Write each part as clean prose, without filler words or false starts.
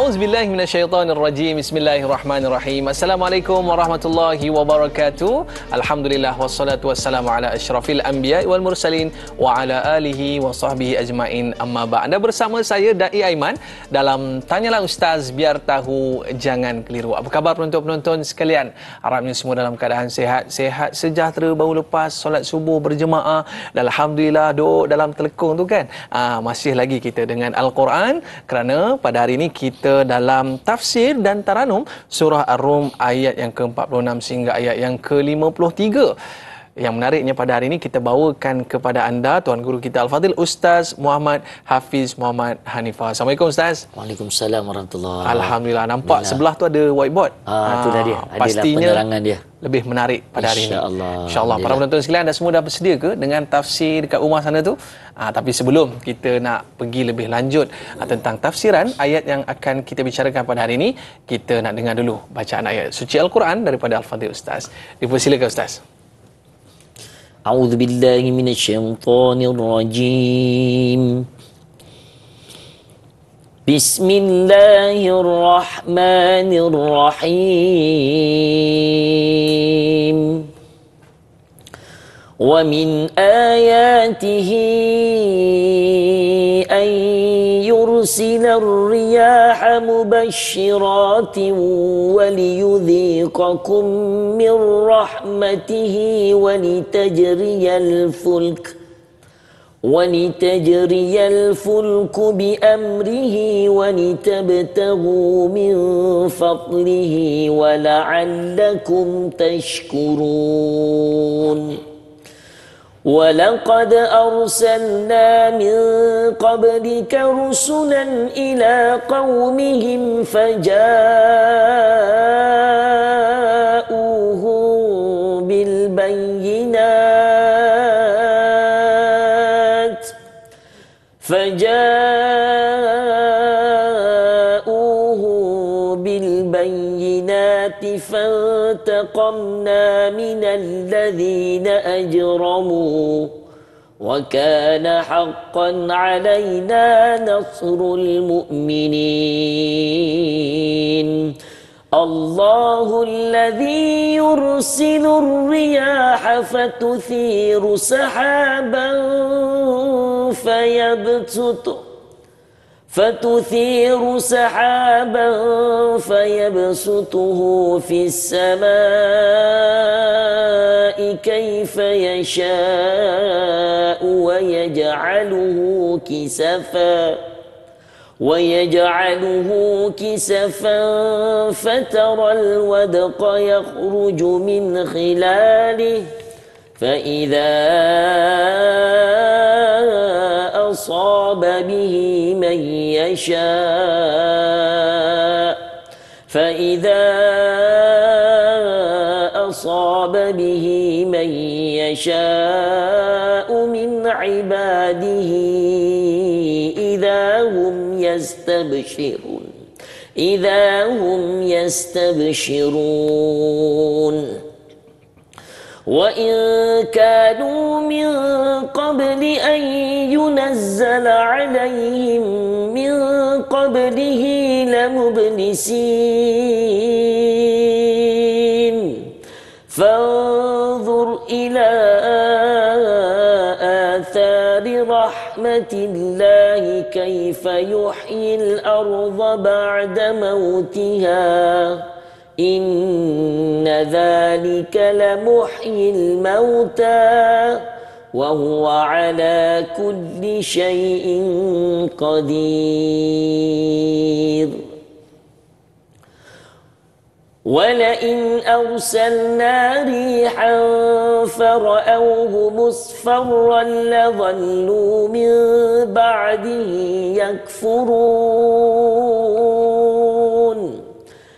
A'udzubillahi minasyaitonirrajim. Bismillahirrahmanirrahim. Assalamualaikum warahmatullahi wabarakatuh. Alhamdulillah wassalatu wassalamu ala asyrafil anbiya'i wal mursalin wa ala alihi wa sahbihi ajmain. Amma ba'. Anda bersama saya Dai Aiman dalam Tanyalah Ustaz Biar Tahu Jangan Keliru. Apa khabar penonton-penonton sekalian? Harapnya semua dalam keadaan sehat sejahtera, baru lepas solat subuh berjemaah dan alhamdulillah duduk dalam telekung tu kan. Masih lagi kita dengan Al-Quran kerana pada hari ini kita dalam tafsir dan taranum surah Ar-Rum ayat yang ke-46 sehingga ayat yang ke-53. Yang menariknya pada hari ini kita bawakan kepada anda Tuan Guru kita Al-Fadhil Ustaz Muhammad Hafiz Muhammad Hanifah. Assalamualaikum Ustaz. Waalaikumsalam warahmatullahi. Alhamdulillah, nampak sebelah tu ada whiteboard. Itu dah dia. Pastinya penerangan dia lebih menarik pada hari ini. InsyaAllah. Para penonton sekalian, anda semua dah bersedia ke dengan tafsir dekat rumah sana tu? Tapi sebelum kita nak pergi lebih lanjut tentang tafsiran ayat yang akan kita bicarakan pada hari ini, kita nak dengar dulu bacaan ayat suci Al-Quran daripada Al-Fadhil Ustaz. Dipersilakan Ustaz. A'udzu billahi minasyaitonir rajim. Bismillahirrahmanirrahim. Wa min ayatihi an yursila ar-riyaha mubashshiratin wa liyudhiqakum min rahmatihi wa ولتجري الفلك بأمره ولتبتغوا من فضله ولعلكم تشكرون ولقد أرسلنا من قبلك رسلا إلى قومهم فجاءوهم بالبينات فانتقمنا من الذين أجرموا وكان حقا علينا نصر المؤمنين الله الذي يرسل الرياح فتثير سحابا فيبسطه في السماء كيف يشاء ويجعله كسفا فترى الودق يخرج من خلاله فإذا أصاب به من يشاء من عباده إذا هم يستبشرون وإن كانوا من قبل أن ينزل عليهم من قبله لمبلسين فانظر إلى آثار رحمة الله كيف يحيي الأرض بعد موتها إن ذلك لمحيي الموتى وهو على كل شيء قدير ولئن أرسلنا ريحا فرأوه مصفرا لظلوا من بعده يكفرون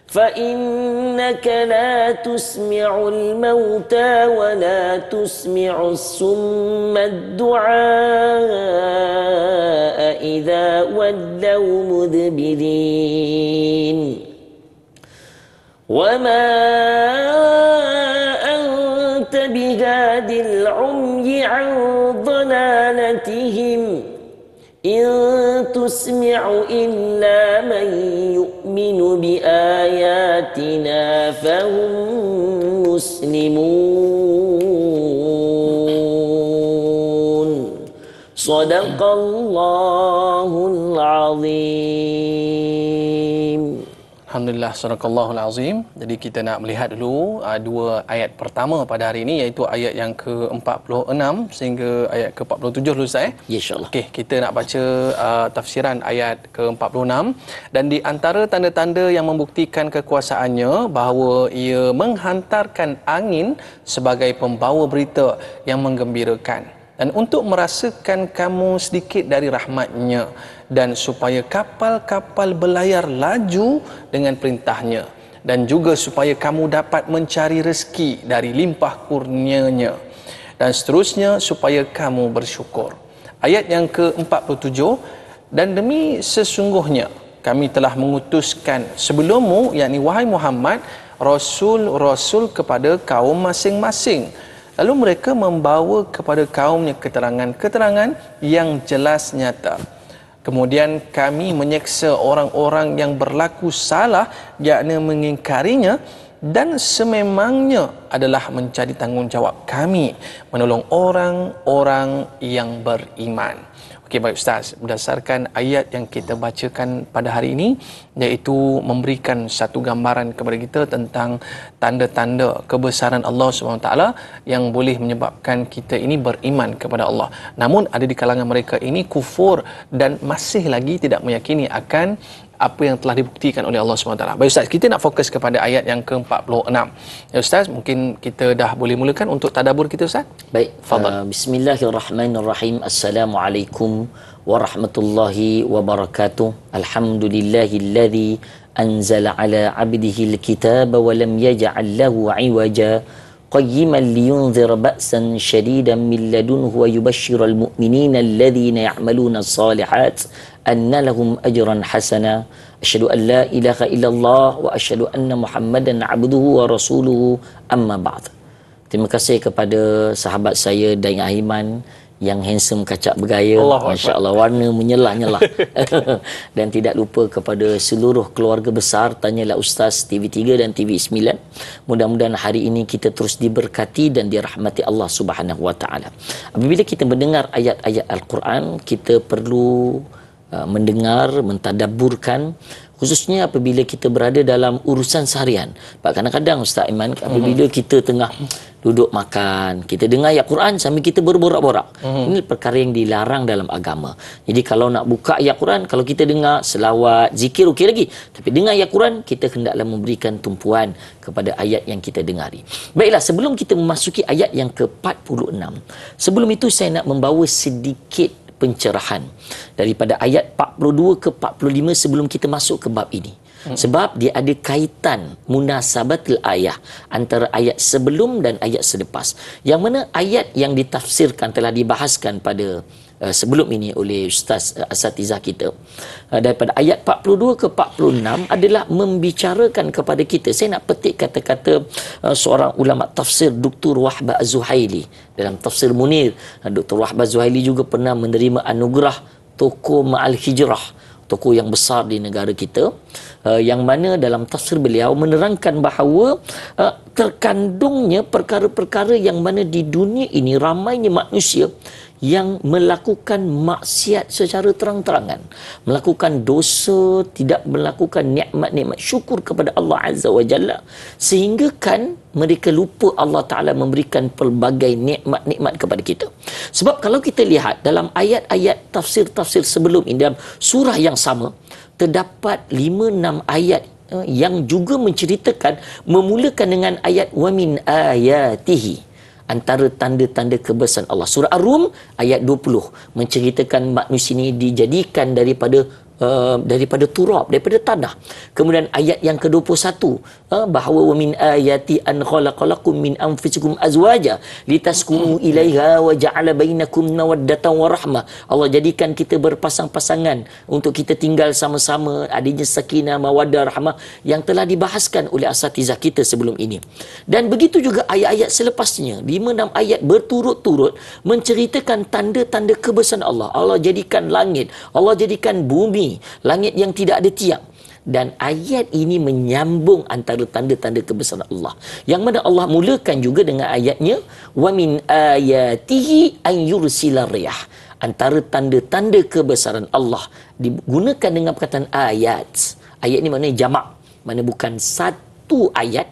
فإنك لا تسمع الموتى ولا تسمع الصم الدعاء إذا ولوا مدبرين وما أنت بهاد العمي عن ضلالتهم إن تسمع إلا من يؤمن يؤمن بآياتنا فهم مسلمون صدق الله العظيم. Alhamdulillah, sadaqallahul azim. Jadi kita nak melihat dulu dua ayat pertama pada hari ini, iaitu ayat yang ke-46 sehingga ayat ke-47 dulu Ustaz. Ya, insya-Allah. Okey, kita nak baca tafsiran ayat ke-46. Dan di antara tanda-tanda yang membuktikan kekuasaannya bahawa ia menghantarkan angin sebagai pembawa berita yang menggembirakan, dan untuk merasakan kamu sedikit dari rahmatnya, dan supaya kapal-kapal berlayar laju dengan perintahnya, dan juga supaya kamu dapat mencari rezeki dari limpah kurnianya, dan seterusnya supaya kamu bersyukur. Ayat yang ke-47, dan demi sesungguhnya kami telah mengutuskan sebelummu, yakni wahai Muhammad, rasul-rasul kepada kaum masing-masing. Lalu mereka membawa kepada kaumnya keterangan-keterangan yang jelas nyata. Kemudian kami menyeksa orang-orang yang berlaku salah, yakni mengingkarinya, dan sememangnya adalah menjadi tanggungjawab kami menolong orang-orang yang beriman. Okey, baik Ustaz, berdasarkan ayat yang kita bacakan pada hari ini, iaitu memberikan satu gambaran kepada kita tentang tanda-tanda kebesaran Allah SWT yang boleh menyebabkan kita ini beriman kepada Allah. Namun ada di kalangan mereka ini kufur dan masih lagi tidak meyakini akan apa yang telah dibuktikan oleh Allah SWT. Baik Ustaz, kita nak fokus kepada ayat yang ke-46. Ya Ustaz, mungkin kita dah boleh mulakan untuk tadabbur kita Ustaz? Baik, bismillahirrahmanirrahim. Assalamualaikum warahmatullahi wabarakatuh. Alhamdulillahilladzi anzala ala 'abdihi alkitaba wa lam yaj'al lahu 'iwaja qayyiman liyunzira ba'san shadidan min ladunhu wa yubashshiral mu'minina alladhina ya'maluna as-salihat anna lahum ajran hasana. Asyhadu an la ilaha illallah wa asyhadu anna Muhammadan 'abduhu wa rasuluhu, amma ba'd. Terima kasih kepada sahabat saya Dain Aiman yang handsome, kacak bergaya, masya-Allah, warna menyelah-nyelah. Dan tidak lupa kepada seluruh keluarga besar Tanyalah Ustaz TV3 dan TV9. Mudah-mudahan hari ini kita terus diberkati dan dirahmati Allah Subhanahu wa taala. Apabila kita mendengar ayat-ayat Al-Quran, kita perlu mendengar, mentadabburkan, khususnya apabila kita berada dalam urusan seharian. Kadang-kadang Ustaz Iman, apabila kita tengah duduk makan, kita dengar ayat Quran sambil kita berborak-borak. Ini perkara yang dilarang dalam agama. Jadi kalau nak buka ayat Quran, kalau kita dengar selawat, zikir, okey lagi. Tapi dengar ayat Quran, kita hendaklah memberikan tumpuan kepada ayat yang kita dengari. Baiklah, sebelum kita memasuki ayat yang ke-46, sebelum itu saya nak membawa sedikit pencerahan daripada ayat 42 ke 45 sebelum kita masuk ke bab ini. Sebab dia ada kaitan munasabatul ayah antara ayat sebelum dan ayat selepas. Yang mana ayat yang ditafsirkan telah dibahaskan pada sebelum ini oleh Ustaz Asatizah kita, daripada ayat 42 ke 46 adalah membicarakan kepada kita. Saya nak petik kata-kata seorang ulama tafsir, Dr. Wahbah Az-Zuhaili dalam tafsir Munir. Dr. Wahbah Az-Zuhaili juga pernah menerima anugerah tokoh Ma'al Hijrah, tokoh yang besar di negara kita, yang mana dalam tafsir beliau menerangkan bahawa terkandungnya perkara-perkara yang mana di dunia ini ramainya manusia yang melakukan maksiat secara terang-terangan, melakukan dosa, tidak melakukan nikmat-nikmat syukur kepada Allah Azza wa Jalla, sehingga kan mereka lupa Allah Ta'ala memberikan pelbagai nikmat-nikmat kepada kita. Sebab kalau kita lihat dalam ayat-ayat tafsir-tafsir sebelum ini, dalam surah yang sama, terdapat 5-6 ayat yang juga menceritakan, memulakan dengan ayat wa min ayatihi, antara tanda-tanda kebesaran Allah. Surah Ar-Rum ayat 20 menceritakan manusia ini dijadikan daripada turab, daripada tanah. Kemudian ayat yang ke-21 bahawa wa min ayati an khalaqalakum min anfusikum azwaja litaskunu ilaiha wa ja'ala bainakum mawaddatan wa rahmah. Allah jadikan kita berpasang-pasangan untuk kita tinggal sama-sama, adanya sakinah, mawaddah, rahmah yang telah dibahaskan oleh asatizah kita sebelum ini. Dan begitu juga ayat-ayat selepasnya, 5-6 ayat berturut-turut menceritakan tanda-tanda kebesaran Allah. Allah jadikan langit, Allah jadikan bumi, langit yang tidak ada tiang. dan ayat ini menyambung antara tanda-tanda kebesaran Allah. Yang mana Allah mulakan juga dengan ayatnya wa min ayatihi an yursila riyah. Antara tanda-tanda kebesaran Allah digunakan dengan perkataan ayat. Ayat ni maknanya jamak, mana bukan satu ayat.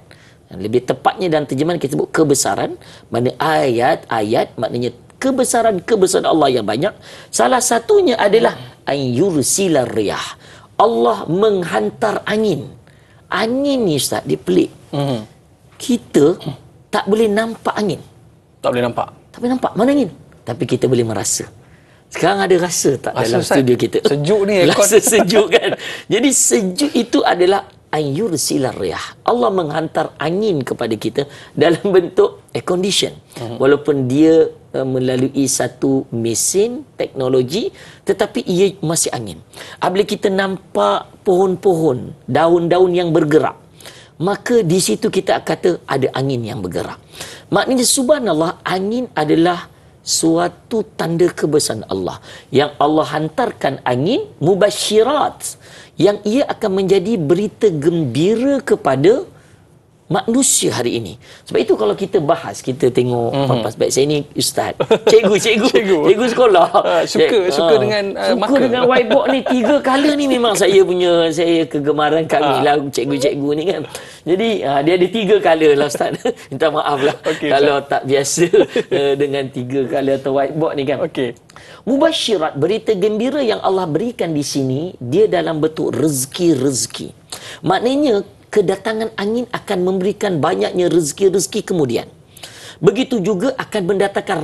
Lebih tepatnya dalam terjemahan kita sebut kebesaran, mana ayat maknanya kebesaran Allah yang banyak. Salah satunya adalah an yursila riyah. Allah menghantar angin. Angin ni Ustaz, dia pelik. Kita tak boleh nampak angin. Tak boleh nampak. Tak boleh nampak mana angin. Tapi kita boleh merasa. Sekarang ada rasa tak dalam studio kita? Sejuk ni. Rasa sejuk kan? Jadi sejuk itu adalah an yursilar riyah. Allah menghantar angin kepada kita dalam bentuk air condition. Walaupun dia melalui satu mesin teknologi, tetapi ia masih angin. Apabila kita nampak pohon-pohon, daun-daun yang bergerak, maka di situ kita kata ada angin yang bergerak. Maknanya subhanallah, angin adalah suatu tanda kebesaran Allah. Yang Allah hantarkan angin mubasyirat, yang ia akan menjadi berita gembira kepada manusia hari ini. Sebab itu kalau kita bahas, kita tengok Papas baik saya ni ustaz, cikgu sekolah. Suka dengan suka dengan whiteboard ni 3 color ni memang saya kegemaran kami lah cikgu-cikgu ni kan. Jadi dia ada 3 color lah ustaz. Minta maaf lah kalau Ustaz tak biasa dengan 3 color atau whiteboard ni kan. Mubasyirat, berita gembira yang Allah berikan di sini, dia dalam bentuk rezeki. Maknanya kedatangan angin akan memberikan banyaknya rezeki-rezeki kemudian. Begitu juga akan mendatangkan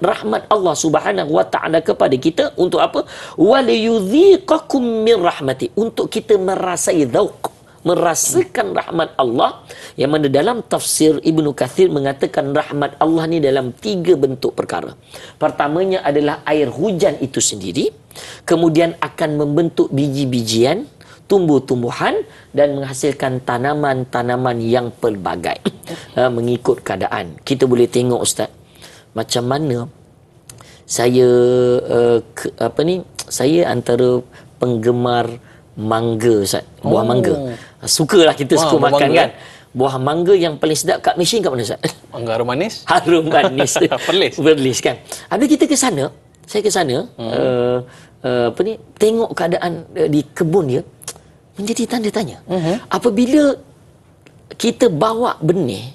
rahmat Allah Subhanahu wa taala kepada kita untuk apa? Waliyudhiqakum min rahmati, untuk kita merasai dzauq, merasakan rahmat Allah, yang mana dalam tafsir Ibnu Katsir mengatakan rahmat Allah ni dalam 3 bentuk perkara. Pertamanya adalah air hujan itu sendiri, kemudian akan membentuk biji-bijian, tumbuh-tumbuhan, dan menghasilkan tanaman-tanaman yang pelbagai mengikut keadaan. Kita boleh tengok ustaz, macam mana saya saya antara penggemar mangga ustaz, buah mangga. Sukalah kita suka makan mangga, kan. Buah mangga yang paling sedap kat Malaysia kat mana ustaz? Mangga harum manis. Harum manis. Perlis kan. Habis kita ke sana, saya ke sana tengok keadaan di kebun dia, menjadi tanda tanya. Apabila kita bawa benih,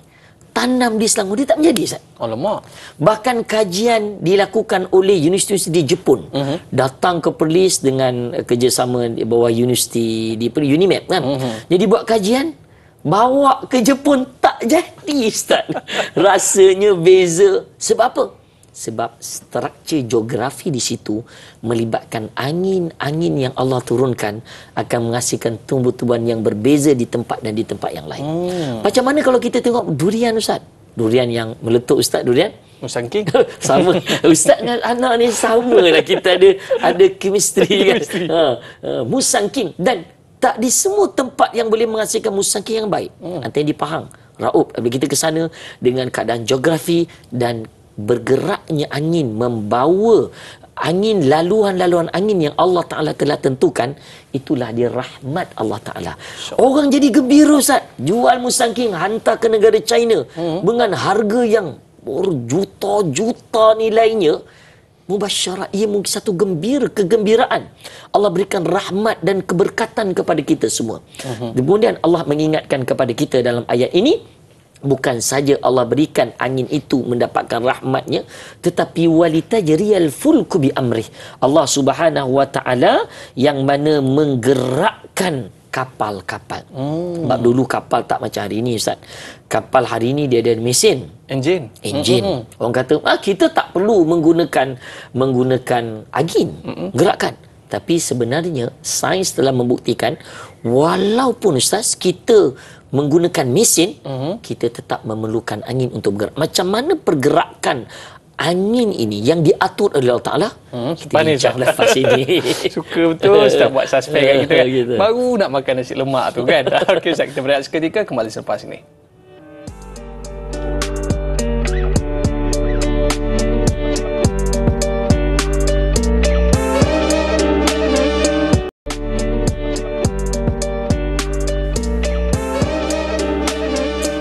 tanam di Selangor, dia tak menjadi Ustaz. Alamak. Bahkan kajian dilakukan oleh Universiti di Jepun. Datang ke Perlis dengan kerjasama di bawah Universiti di UNIMED kan. Jadi buat kajian, bawa ke Jepun, tak jadi Ustaz. Rasanya beza. Sebab apa? Sebab struktur geografi di situ melibatkan angin yang Allah turunkan akan menghasilkan tumbuh-tumbuhan yang berbeza di tempat dan di tempat yang lain. Macam mana kalau kita tengok durian Ustaz? Durian yang meletup Ustaz, durian Musang King. Sama. Ustaz dengan anak ni sama lah. Kita ada chemistry kan. Musang King. Dan tak di semua tempat yang boleh menghasilkan musang king yang baik. Antara di Pahang, Raub. Bila kita ke sana dengan keadaan geografi dan bergeraknya angin, membawa angin, laluan angin yang Allah Ta'ala telah tentukan, itulah dia rahmat Allah Ta'ala. Orang jadi gembira Ustaz, jual musang king, hantar ke negara China dengan harga yang berjuta-juta nilainya. Mubasyarat, ia mungkin satu kegembiraan. Allah berikan rahmat dan keberkatan kepada kita semua. Kemudian Allah mengingatkan kepada kita dalam ayat ini, bukan saja Allah berikan angin itu mendapatkan rahmatnya, tetapi walitajriyal fulku bi amrih. Allah Subhanahu wa taala yang mana menggerakkan kapal-kapal. Sebab dulu kapal tak macam hari ini Ustaz. Kapal hari ini dia ada mesin, enjin. Orang kata kita tak perlu menggunakan angin gerakkan. Tapi sebenarnya sains telah membuktikan, walaupun Ustaz kita menggunakan mesin, kita tetap memerlukan angin untuk bergerak. Macam mana pergerakan angin ini yang diatur oleh Allah Ta'ala? Kita bincang lepas ini. Suka betul Ustaz buat suspek kat kita kan. Baru nak makan nasi lemak tu kan. Okey Ustaz, kita berehat seketika, kembali selepas ini.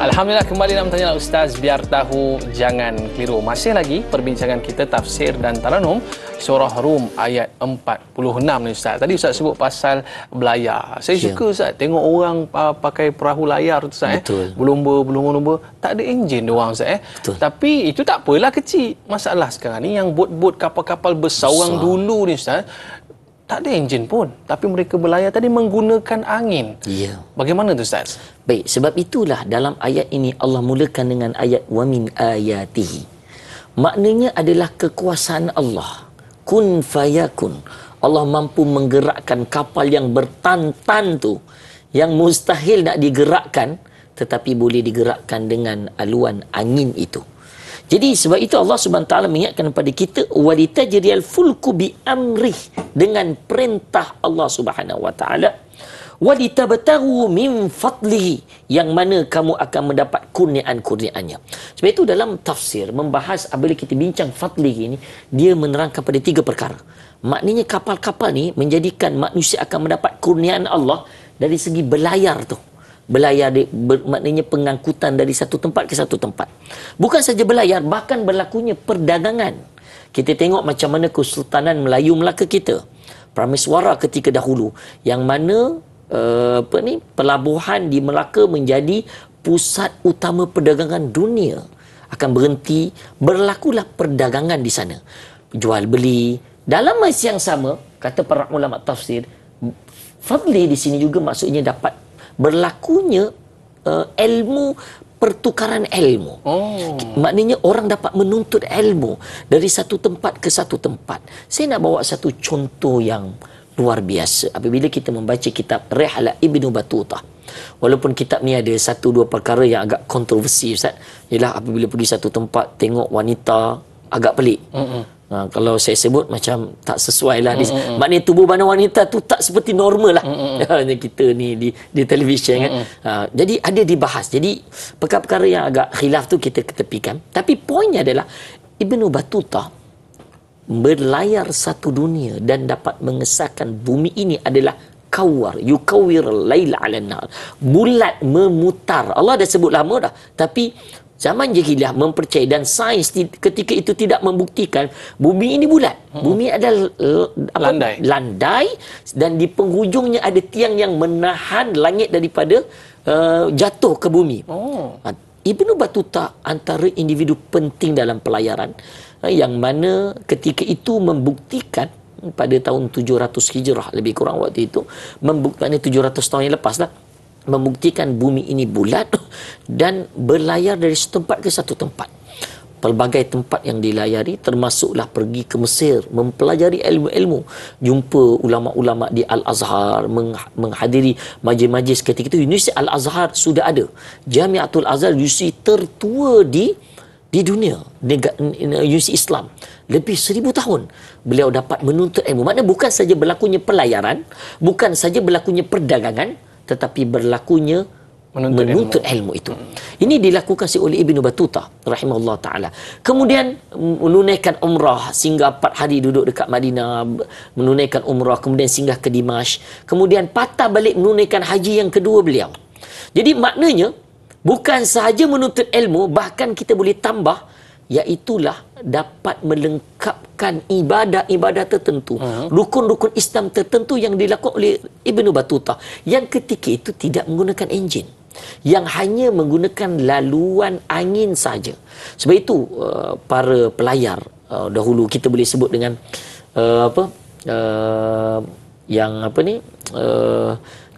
Alhamdulillah, kembali nak bertanya Ustaz, biar tahu jangan keliru. Masih lagi perbincangan kita tafsir dan taranum surah Rum ayat 46 ni Ustaz. Tadi Ustaz sebut pasal belayar. Saya suka Ustaz tengok orang pakai perahu layar tu Ustaz. Berlumba, tak ada enjin dia orang Ustaz. Tapi itu tak apalah, kecil. Masalah sekarang ni yang bot-bot, kapal-kapal besar orang dulu ni Ustaz, tak ada enjin pun, tapi mereka berlayar tadi menggunakan angin. Ya. Bagaimana tu Ustaz? Baik, sebab itulah dalam ayat ini Allah mulakan dengan ayat wa min ayatihi. Maknanya adalah kekuasaan Allah. Kun fayakun. Allah mampu menggerakkan kapal yang bertantan tu, yang mustahil nak digerakkan, tetapi boleh digerakkan dengan aluan angin itu. Jadi sebab itu Allah Subhanahu taala mengingatkan kepada kita walitajriyal fulku bi amrih, dengan perintah Allah Subhanahu wa taala, walitabtaghu min fadlihi, yang mana kamu akan mendapat kurniaan-kurniaannya. Sebab itu dalam tafsir membahas apabila kita bincang fadlihi ini, dia menerangkan pada 3 perkara. Maknanya kapal-kapal ni menjadikan manusia akan mendapat kurniaan Allah dari segi berlayar tu. Berlayar maknanya pengangkutan dari satu tempat ke satu tempat. Bukan saja berlayar, bahkan berlakunya perdagangan. Kita tengok macam mana Kesultanan Melayu Melaka kita, Prameswara ketika dahulu, yang mana pelabuhan di Melaka menjadi pusat utama perdagangan dunia, akan berhenti, berlakulah perdagangan di sana, jual beli. Dalam masa yang sama, kata para ulama tafsir, fadli di sini juga maksudnya dapat berlakunya ilmu, pertukaran ilmu. Maknanya orang dapat menuntut ilmu dari satu tempat ke satu tempat. Saya nak bawa satu contoh yang luar biasa apabila kita membaca kitab Rihlah Ibnu Battutah. Walaupun kitab ni ada 1-2 perkara yang agak kontroversi Ustaz. Ialah apabila pergi satu tempat tengok wanita agak pelik. Kalau saya sebut macam tak sesuai lah. Maknanya tubuh badan wanita tu tak seperti normal lah. Kita ni di televisyen kan. Jadi ada dibahas. Jadi perkara-perkara yang agak khilaf tu kita ketepikan. Tapi poinnya adalah Ibnu Battutah berlayar satu dunia dan dapat mengesahkan bumi ini adalah kawar, yukawir laila 'alan nahar. Bulat memutar. Allah dah sebut lama dah. Tapi zaman jahiliyah mempercayai, dan sains ketika itu tidak membuktikan bumi ini bulat. Bumi adalah landai, dan di penghujungnya ada tiang yang menahan langit daripada jatuh ke bumi. Ibnu Battutah antara individu penting dalam pelayaran, yang mana ketika itu membuktikan pada tahun 700 Hijrah lebih kurang waktu itu, membuktikan 700 tahun yang lepas lah, membuktikan bumi ini bulat dan berlayar dari satu tempat ke satu tempat. Pelbagai tempat yang dilayari, termasuklah pergi ke Mesir, mempelajari ilmu-ilmu, jumpa ulama-ulama di Al-Azhar, menghadiri majlis-majlis ketika itu. Universiti Al-Azhar sudah ada. Jamiatul Azhar, universiti tertua di dunia, universiti Islam. Lebih 1000 tahun beliau dapat menuntut ilmu. Maknanya bukan saja berlakunya pelayaran, bukan saja berlakunya perdagangan, tetapi berlakunya menuntut ilmu itu. Ini dilakukan oleh Ibnu Battutah rahimahullah taala. Kemudian menunaikan umrah, singgah 4 hari duduk dekat Madinah, menunaikan umrah, kemudian singgah ke Dimash, kemudian patah balik menunaikan haji yang kedua beliau. Jadi maknanya bukan sahaja menuntut ilmu, bahkan kita boleh tambah, iaitulah dapat melengkapkan ibadah-ibadah tertentu, rukun-rukun Islam tertentu yang dilakukan oleh Ibnu Battutah, yang ketika itu tidak menggunakan enjin, yang hanya menggunakan laluan angin saja. Sebab itu para pelayar dahulu kita boleh sebut dengan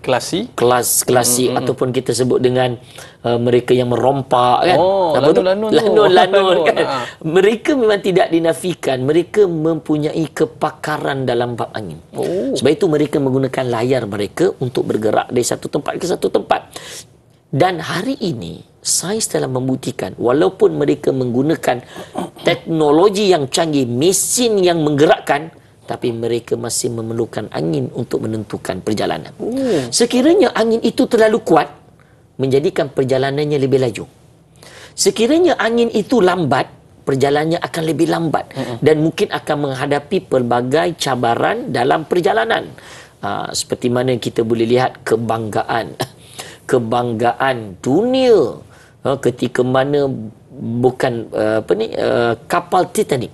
klasi ataupun kita sebut dengan mereka yang merompak kan. Lanun kan. Mereka memang tidak dinafikan, mereka mempunyai kepakaran dalam bab angin. Sebab itu mereka menggunakan layar mereka untuk bergerak dari satu tempat ke satu tempat. Dan hari ini sains telah membuktikan, walaupun mereka menggunakan teknologi yang canggih, mesin yang menggerakkan, tapi mereka masih memerlukan angin untuk menentukan perjalanan. Sekiranya angin itu terlalu kuat, menjadikan perjalanannya lebih laju. Sekiranya angin itu lambat, perjalanannya akan lebih lambat dan mungkin akan menghadapi pelbagai cabaran dalam perjalanan. Seperti mana kita boleh lihat kebanggaan dunia ketika mana bukan kapal Titanic.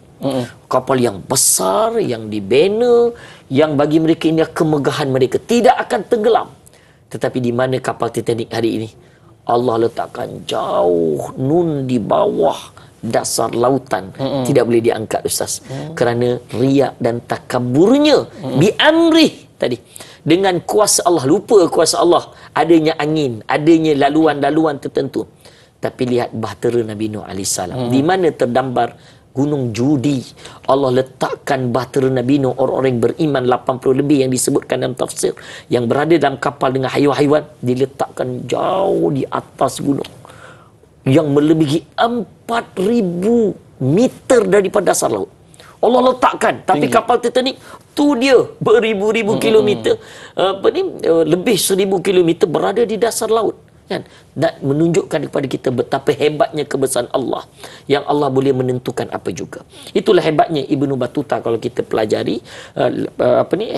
Kapal yang besar, yang dibina, yang bagi mereka ini kemegahan mereka, tidak akan tenggelam. Tetapi di mana kapal Titanic hari ini? Allah letakkan jauh nun di bawah dasar lautan, tidak boleh diangkat, Ustaz, kerana riak dan takaburnya bi amrih tadi, dengan kuasa Allah, lupa kuasa Allah, adanya angin, adanya laluan-laluan tertentu. Tapi lihat bahtera Nabi Nuh AS, di mana terdambar Gunung Judi. Allah letakkan bahtera Nabi Nuh, orang-orang yang beriman 80 lebih yang disebutkan dalam tafsir, yang berada dalam kapal dengan haiwan-haiwan, diletakkan jauh di atas gunung yang melebihi 4,000 meter daripada dasar laut. Allah letakkan, tapi kapal Titanic tu dia beribu-ribu kilometer, lebih 1,000 kilometer berada di dasar laut. Kan? Dan menunjukkan kepada kita betapa hebatnya kebesaran Allah, yang Allah boleh menentukan apa juga. Itulah hebatnya Ibnu Battuta kalau kita pelajari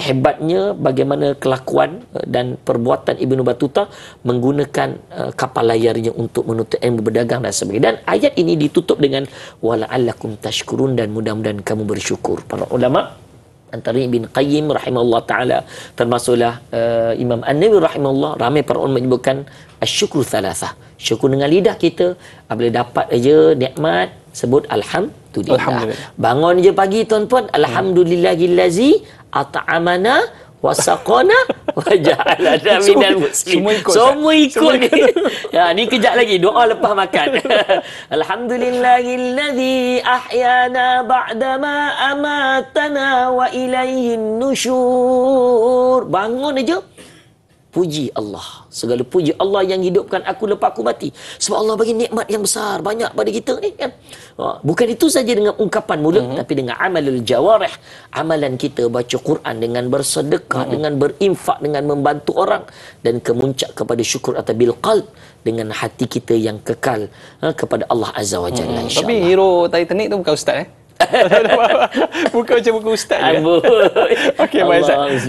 hebatnya bagaimana kelakuan dan perbuatan Ibnu Battuta menggunakan kapal layarnya untuk menuntut ilmu, berdagang dan sebagainya. Dan ayat ini ditutup dengan wala'allakum tashkurun, dan mudah-mudahan kamu bersyukur. Para ulama antara Ibn Qayyim rahimahullah ta'ala, termasuklah Imam An-Nawawi rahimahullah, ramai para ulama menyebutkan asyukru thalathah, syukur dengan lidah kita. Apabila dapat aja nikmat, sebut alhamdulillah. Bangun je pagi tuan-tuan, alhamdulillahillazi at'amana wasaqana waja'alana minal muslimin. Semua ikut. Ya, ni kejap lagi doa lepas makan. Alhamdulillahillazi ahyana ba'dama amatana wa ilaihin nusyur. Bangun aja, puji Allah. Segala puji Allah yang hidupkan aku lepas aku mati. Sebab Allah bagi nikmat yang besar, banyak pada kita ni kan. Bukan itu saja dengan ungkapan mulut, tapi dengan amalul jawarih, amalan kita baca Quran, dengan bersedekah, dengan berinfak, dengan membantu orang, dan kemuncak kepada syukur atau bil qalb, dengan hati kita yang kekal kepada Allah Azza wa Jalla, insya-Allah. Tapi hero Titanic tu bukan ustaz bukan macam buku ustaz je. Okey, baik Ustaz.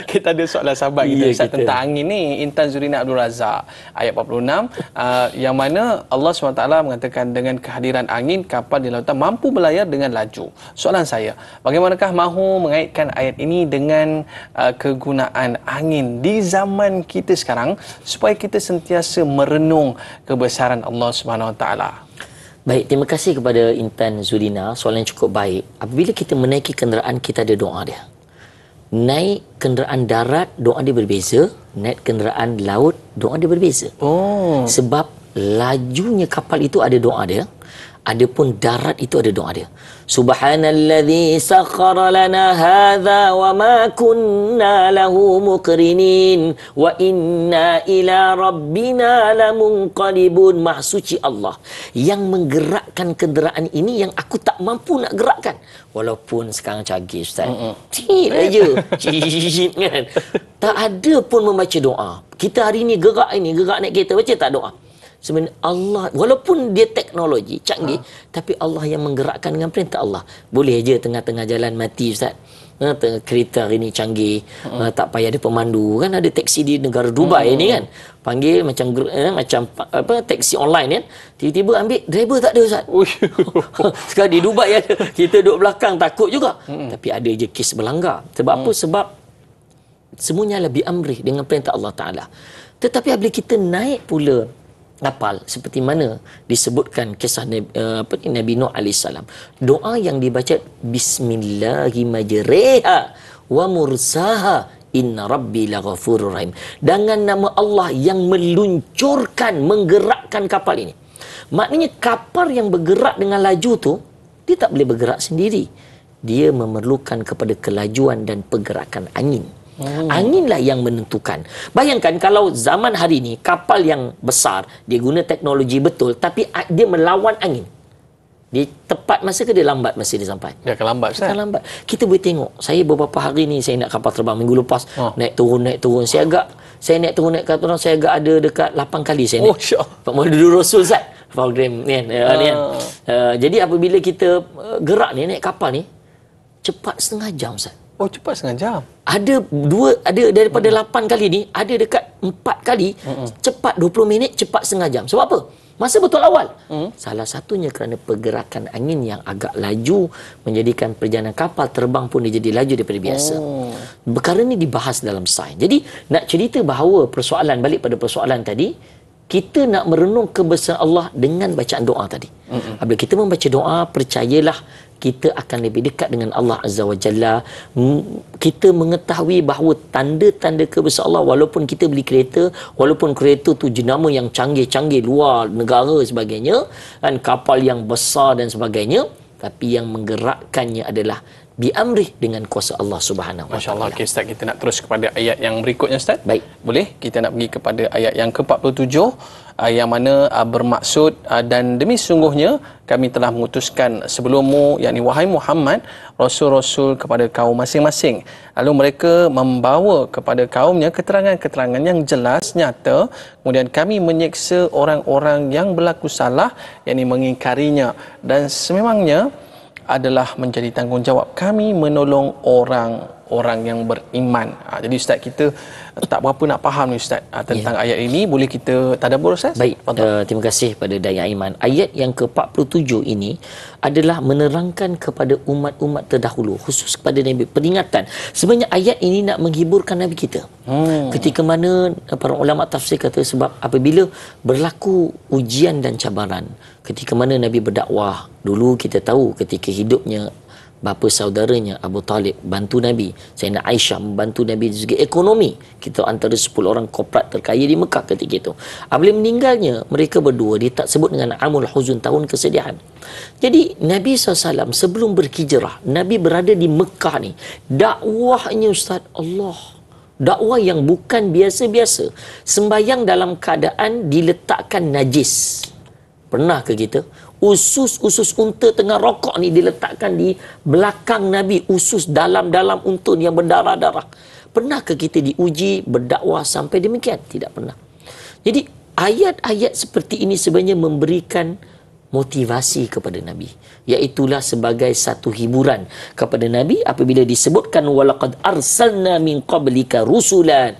Kita ada soalan sahabat kita, Ustaz, tentang angin ni. Intan Zurina Abdul Razak, ayat 46, yang mana Allah SWT mengatakan dengan kehadiran angin, kapal di lautan mampu berlayar dengan laju. Soalan saya, bagaimanakah mahu mengaitkan ayat ini dengan kegunaan angin di zaman kita sekarang supaya kita sentiasa merenung kebesaran Allah SWT? Baik, terima kasih kepada Intan Zurina. Soalan yang cukup baik. Apabila kita menaiki kenderaan, kita ada doa dia. Naik kenderaan darat, doa dia berbeza. Naik kenderaan laut, doa dia berbeza. Sebab lajunya kapal itu ada doa dia. Adapun darat itu ada doa dia. Subhanalladzi sakhkhara lana hadza wa ma kunna lahu muqrinin wa inna ila rabbina lamunqalibun. Maha suci Allah yang menggerakkan kenderaan ini yang aku tak mampu nak gerakkan. Walaupun sekarang canggih, Ustaz. Cik aja. Cik kan. Tak ada pun membaca doa. Kita hari ni gerak naik kereta, baca tak doa? Sebenarnya Allah, walaupun dia teknologi canggih, tapi Allah yang menggerakkan dengan perintah Allah. Boleh je tengah-tengah jalan mati, Ustaz. Kereta hari ni canggih, tak payah ada pemandu. Kan ada teksi di negara Dubai ni kan, panggil macam teksi online kan, tiba-tiba ambil driver tak ada, Ustaz. Sekarang di Dubai ada, kita duduk belakang takut juga. Tapi ada je kes berlanggar. Sebab apa? Sebab semuanya lebih amrih dengan perintah Allah Ta'ala. Tetapi apabila kita naik pula kapal, seperti mana disebutkan kisah Nabi Nuh AS, doa yang dibaca bismillahirrahmanirrahim wa mursaha inna rabbi laghafurur rahim, dengan nama Allah yang meluncurkan, menggerakkan kapal ini. Maknanya kapal yang bergerak dengan laju tu, dia tak boleh bergerak sendiri. Dia memerlukan kepada kelajuan dan pergerakan angin. Anginlah yang menentukan. Bayangkan kalau zaman hari ini kapal yang besar, dia guna teknologi betul, tapi dia melawan angin. Dia tepat masa ke dia lambat masa dia sampai? Dia akan lambat, Ustaz. Dia akan lambat. Kita boleh tengok. Saya beberapa hari ni saya nak kapal terbang, minggu lepas naik turun. Saya naik turun saya agak ada dekat 8 kali saya naik. Pak Maulid Rasul, Ustaz. Program ni kan. Jadi apabila kita gerak ni, naik kapal ni, cepat setengah jam, Ustaz. Cepat setengah jam. Ada daripada 8 kali ni, ada dekat 4 kali cepat 20 minit, cepat setengah jam. Sebab apa? Masa betul awal. Salah satunya kerana pergerakan angin yang agak laju menjadikan perjalanan kapal terbang pun dia jadi laju daripada biasa. Perkara ni dibahas dalam sains. Jadi nak cerita bahawa persoalan, balik pada persoalan tadi, kita nak merenung kebesaran Allah dengan bacaan doa tadi. Apabila kita membaca doa, percayalah kita akan lebih dekat dengan Allah Azza wa Jalla. Kita mengetahui bahawa tanda-tanda kebesaran Allah, walaupun kita beli kereta, walaupun kereta tu jenama yang canggih-canggih luar negara sebagainya, kan, kapal yang besar dan sebagainya, tapi yang menggerakkannya adalah biamrih, dengan kuasa Allah Subhanahu wa taala. Masya-Allah. Okey Ustaz, kita nak terus kepada ayat yang berikutnya Ustaz. Baik. Boleh? Kita nak pergi kepada ayat yang ke-47 yang mana bermaksud dan demi sungguhnya kami telah mengutuskan sebelummu, yakni wahai Muhammad, rasul-rasul kepada kaum masing-masing. Lalu mereka membawa kepada kaumnya keterangan-keterangan yang jelas, nyata. Kemudian kami menyiksa orang-orang yang berlaku salah, yakni mengingkarinya, dan sememangnya adalah menjadi tanggungjawab kami menolong orang-orang yang beriman. Jadi Ustaz, kita tak berapa nak faham ni Ustaz tentang ayat ini. Boleh kita tadabbur Ustaz? Baik, terima kasih pada Daya Iman. Ayat yang ke-47 ini adalah menerangkan kepada umat-umat terdahulu, khusus kepada Nabi, peringatan. Sebenarnya ayat ini nak menghiburkan Nabi kita. Ketika mana para ulama tafsir kata sebab apabila berlaku ujian dan cabaran, ketika mana Nabi berdakwah, dulu kita tahu ketika hidupnya bapa saudaranya Abu Talib bantu Nabi, Sayyidina Aisyah membantu Nabi dari segi ekonomi. Kita antara 10 orang korporat terkaya di Mekah ketika itu. Apabila meninggalnya mereka berdua, dia tak sebut dengan Amul Huzun, tahun kesedihan. Jadi Nabi SAW sebelum berhijrah, Nabi berada di Mekah ni, dakwahnya Ustaz, Allah, dakwah yang bukan biasa-biasa. Sembayang dalam keadaan diletakkan najis. Pernah ke kita? Usus unta tengah rokok ni diletakkan di belakang Nabi, usus dalam-dalam unta yang berdarah-darah. Pernah ke kita diuji berdakwah sampai demikian? Tidak pernah. Jadi ayat-ayat seperti ini sebenarnya memberikan motivasi kepada Nabi, iaitulah sebagai satu hiburan kepada Nabi apabila disebutkan walaqad arsalna min qablika rusulan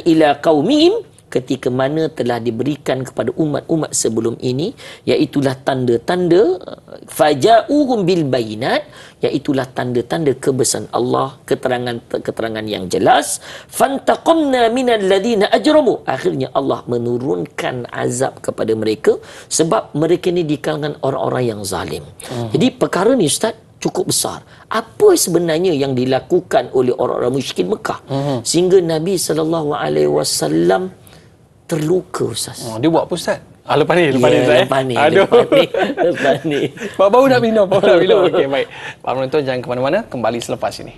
ila qaumihim, ketika mana telah diberikan kepada umat-umat sebelum ini, iaitulah tanda-tanda faja'uhum bil bayinat, iaitulah tanda-tanda kebesaran Allah, keterangan yang jelas. Fantaqamna minal ladina ajramu, akhirnya Allah menurunkan azab kepada mereka sebab mereka ni di kalangan orang-orang yang zalim. Jadi perkara ni Ustaz cukup besar. Apa sebenarnya yang dilakukan oleh orang-orang musyrikin Mekah sehingga Nabi SAW terluka Ustaz? Dia buat apa Ustaz? Lepas ni Ustaz. Aduh. Lepas ni. Baru nak minum. Okey, baik. Para penonton jangan ke mana-mana, kembali selepas ini.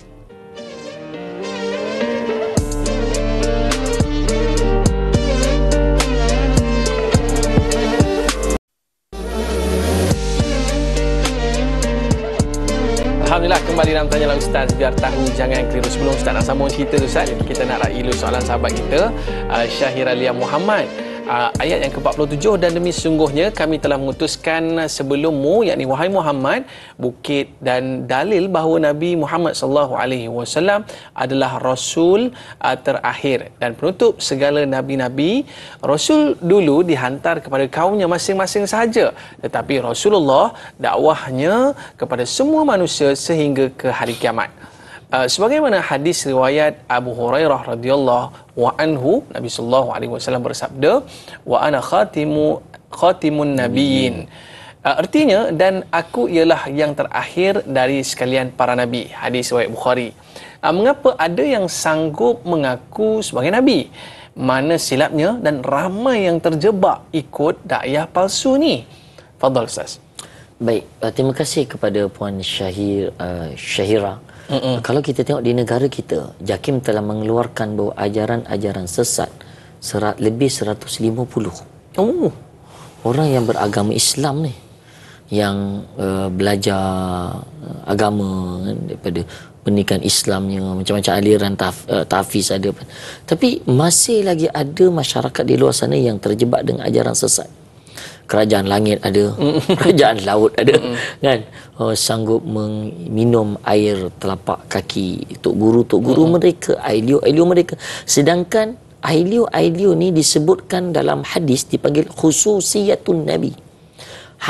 Alhamdulillah, kembali dalam Tanya Lah Ustaz, biar tahu jangan keliru. Sebelum Ustaz nak sambung cerita tu Ustaz, kita nak railu soalan sahabat kita Syahira Lia Muhammad. Ayat yang ke-47, dan demi sungguhnya kami telah mengutuskan sebelummu, yakni wahai Muhammad, bukit dan dalil bahawa Nabi Muhammad SAW adalah Rasul terakhir dan penutup segala Nabi-Nabi. Rasul dulu dihantar kepada kaumnya masing-masing sahaja, tetapi Rasulullah dakwahnya kepada semua manusia sehingga ke hari kiamat. Sebagaimana hadis riwayat Abu Hurairah radhiyallahu anhu, Nabi sallallahu alaihi wasallam bersabda, wa ana khatimun nabiyyin. Artinya, dan aku ialah yang terakhir dari sekalian para nabi. Hadis riwayat Bukhari. Mengapa ada yang sanggup mengaku sebagai nabi? Mana silapnya, dan ramai yang terjebak ikut dakwah palsu ni. Fadhal Ustaz. Baik, terima kasih kepada Puan Syahira. Kalau kita tengok di negara kita, JAKIM telah mengeluarkan bahawa ajaran-ajaran sesat lebih 150. Orang yang beragama Islam ni, yang belajar agama daripada pendidikan Islamnya, macam-macam aliran tahfiz ada. Tapi masih lagi ada masyarakat di luar sana yang terjebak dengan ajaran sesat. Kerajaan langit ada, kerajaan laut ada, kan? Sanggup minum air telapak kaki tok guru mereka, ailio mereka. Sedangkan Ailio ni disebutkan dalam hadis dipanggil khususiyatun Nabi.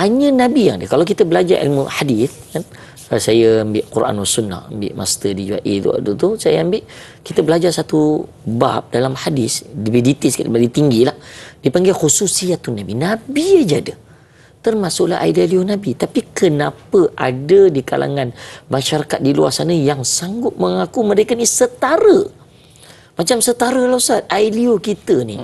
Hanya Nabi yang dia. Kalau kita belajar ilmu hadis kan, saya ambil Quran dan Sunnah, ambil master di UAE tu, saya ambil, kita belajar satu bab dalam hadis, lebih detail sikit, lebih tinggi lah, dipanggil khususiyatun Nabi. Nabi aja ada. Termasuklah idealio Nabi. Tapi kenapa ada di kalangan masyarakat di luar sana yang sanggup mengaku mereka ni setara? Macam setara lah Ustaz, idealio kita ni.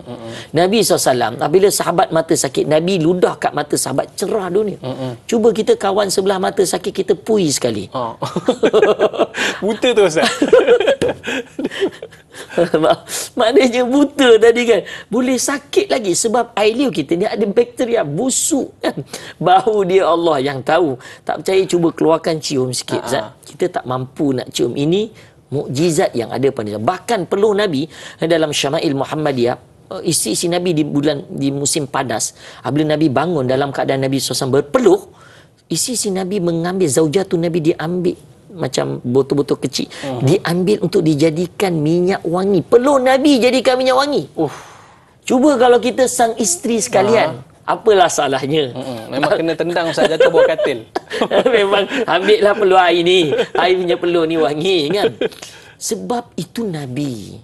Nabi SAW, apabila sahabat mata sakit, Nabi ludah kat mata sahabat cerah dunia. Cuba kita kawan sebelah mata sakit, kita pui sekali. Buta tu Ustaz. Maknanya buta tadi kan. Boleh sakit lagi sebab idealio kita ni ada bakteria busuk kan. Bau dia Allah yang tahu. Tak percaya cuba keluarkan cium sikit Ustaz. Kita tak mampu nak cium. Ini mukjizat yang ada pada bahkan perlu Nabi dalam Syama'il Muhammadiyah, isi Nabi di musim padas, apabila Nabi bangun dalam keadaan Nabi SAW berpeluh, isi Nabi mengambil zaujatun Nabi, diambil macam botol-botol kecil, diambil untuk dijadikan minyak wangi. Peluh Nabi jadikan minyak wangi. Cuba kalau kita sang isteri sekalian, apalah salahnya? Memang kena tendang Ustaz, jatuh bawah katil. Memang ambillah peluh air ni. Air punya peluh ni wangi kan. Sebab itu Nabi.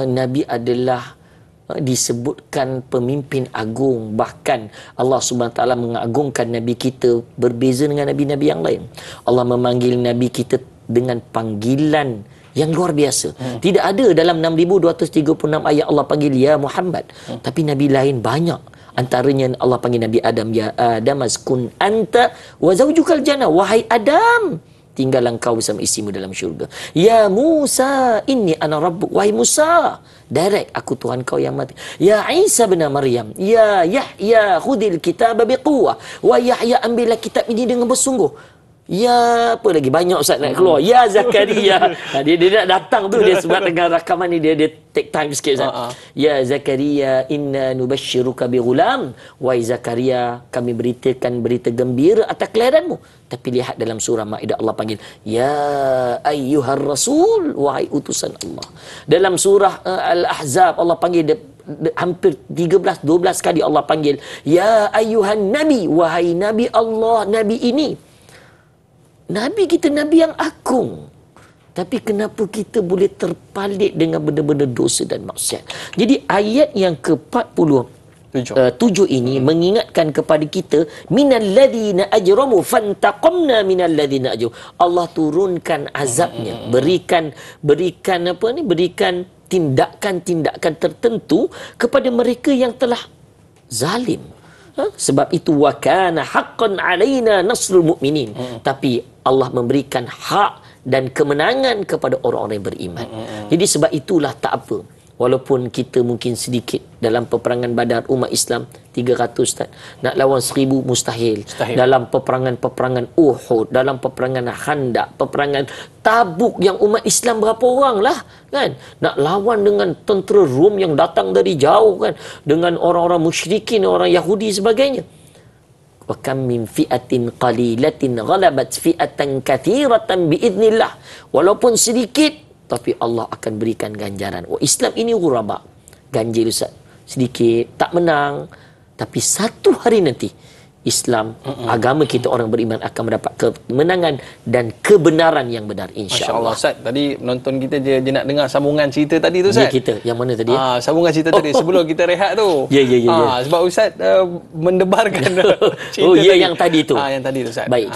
Nabi adalah disebutkan pemimpin agung. Bahkan Allah SWT mengagungkan Nabi kita berbeza dengan Nabi-Nabi yang lain. Allah memanggil Nabi kita dengan panggilan yang luar biasa. Tidak ada dalam 6236 ayat Allah panggil ya Muhammad. Tapi Nabi lain banyak. Antaranya Allah panggil Nabi Adam, ya Adam askun anta wa zaujukal jannah, wahai Adam, tinggallah engkau bersama isterimu dalam syurga. Ya Musa, inni ana rabbuk, wahai Musa, direct aku Tuhan kau yang mati. Ya Isa bin Maryam, ya Yahya khudil kitaba biquwwah, wa Yahya ambillah kitab ini dengan bersungguh. Ya apa lagi banyak Ustaz nak keluar. Ya Zakaria. Dia nak datang tu, dia sebab dengan rakaman ni dia take time sikit Ustaz. Ya Zakaria inna nubashshiruka bighulam. Wahai Zakaria, kami beritakan berita gembira atas kelahiranmu. Tapi lihat dalam surah Maidah Allah panggil ya ayyuhar rasul, wahai utusan Allah. Dalam surah Al-Ahzab Allah panggil hampir 13-12 kali Allah panggil ya ayyuhan nabi, wahai nabi Allah, nabi ini. Nabi kita Nabi yang agung. Tapi kenapa kita boleh terpalit dengan benda-benda dosa dan maksiat? Jadi ayat yang ke-47 ini mengingatkan kepada kita minalladzina ajramu fantaqamna minalladzina ajramu. Allah turunkan azabnya, berikan tindakan-tindakan tertentu kepada mereka yang telah zalim. Sebab itu wa kana haqqan alaina nasrul mukminin. Tapi Allah memberikan hak dan kemenangan kepada orang-orang yang beriman. Jadi sebab itulah tak apa. Walaupun kita mungkin sedikit dalam peperangan Badar umat Islam 300 Ustaz. Nak lawan 1000 mustahil. Dalam peperangan Uhud, dalam peperangan Khandaq, peperangan Tabuk yang umat Islam berapa orang lah kan? Nak lawan dengan tentera Rom yang datang dari jauh kan, dengan orang-orang musyrikin, orang Yahudi sebagainya. Wa kam min fi'atin qalilatin ghalabat fi'atan katsiratan biidznillah. Walaupun sedikit tapi Allah akan berikan ganjaran. Islam ini ghuraba. Ganjil Ustaz. Sedikit, tak menang. Tapi satu hari nanti, Islam, agama kita orang beriman akan mendapat kemenangan dan kebenaran yang benar, insya-Allah. Masya-Allah Ustaz. Tadi penonton kita dia nak dengar sambungan cerita tadi tu Ustaz. Ya, kita. Yang mana tadi? Sambungan cerita tadi sebelum kita rehat tu. Ya. Sebab Ustaz mendebarkan cerita tadi. Yang tadi tu. Yang tadi tu Ustaz. Baik,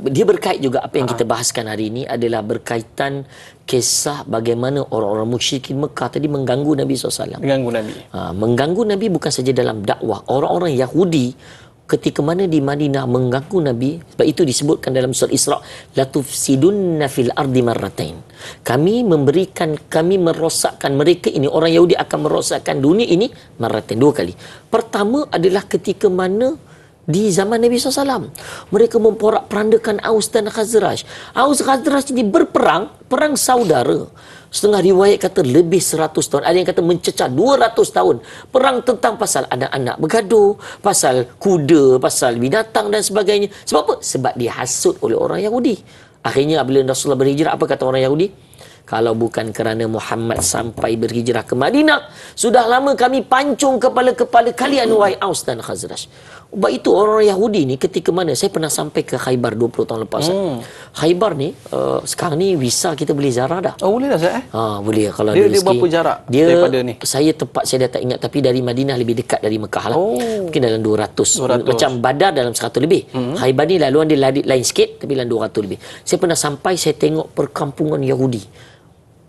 dia berkait juga apa yang kita bahaskan hari ini adalah berkaitan kisah bagaimana orang-orang musyrikin Mekah tadi mengganggu Nabi SAW. Mengganggu Nabi bukan saja dalam dakwah. Orang-orang Yahudi ketika mana di Madinah mengganggu Nabi, sebab itu disebutkan dalam surah Isra, la tufsidunna fil ardi marratain. Kami merosakkan mereka ini, orang Yahudi akan merosakkan dunia ini marratain, 2 kali. Pertama adalah ketika mana di zaman Nabi SAW mereka memporak-perandakan Aus dan Khazraj. Aus Khazraj ini berperang, perang saudara. Setengah riwayat kata lebih 100 tahun. Ada yang kata mencecah 200 tahun. Perang tentang pasal anak-anak bergaduh, pasal kuda, pasal binatang dan sebagainya. Sebab apa? Sebab dihasut oleh orang Yahudi. Akhirnya apabila Rasulullah berhijrah, apa kata orang Yahudi? Kalau bukan kerana Muhammad sampai berhijrah ke Madinah, sudah lama kami pancung kepala-kepala kalian, wahai Aus dan Khazraj. Sebab itu orang Yahudi ni ketika mana, saya pernah sampai ke Khaybar 20 tahun lepas. Khaybar ni, sekarang ni visa kita boleh ziarah dah. Oh, boleh dah Ustaz? Boleh. Kalau dia rezeki, berapa jarak dia, daripada ni? Saya saya dah tak ingat, tapi dari Madinah lebih dekat dari Mekah lah. Mungkin dalam 200. Macam Badar dalam 100 lebih. Khaybar ni laluan dia lain sikit, tapi dalam 200 lebih. Saya pernah sampai, saya tengok perkampungan Yahudi.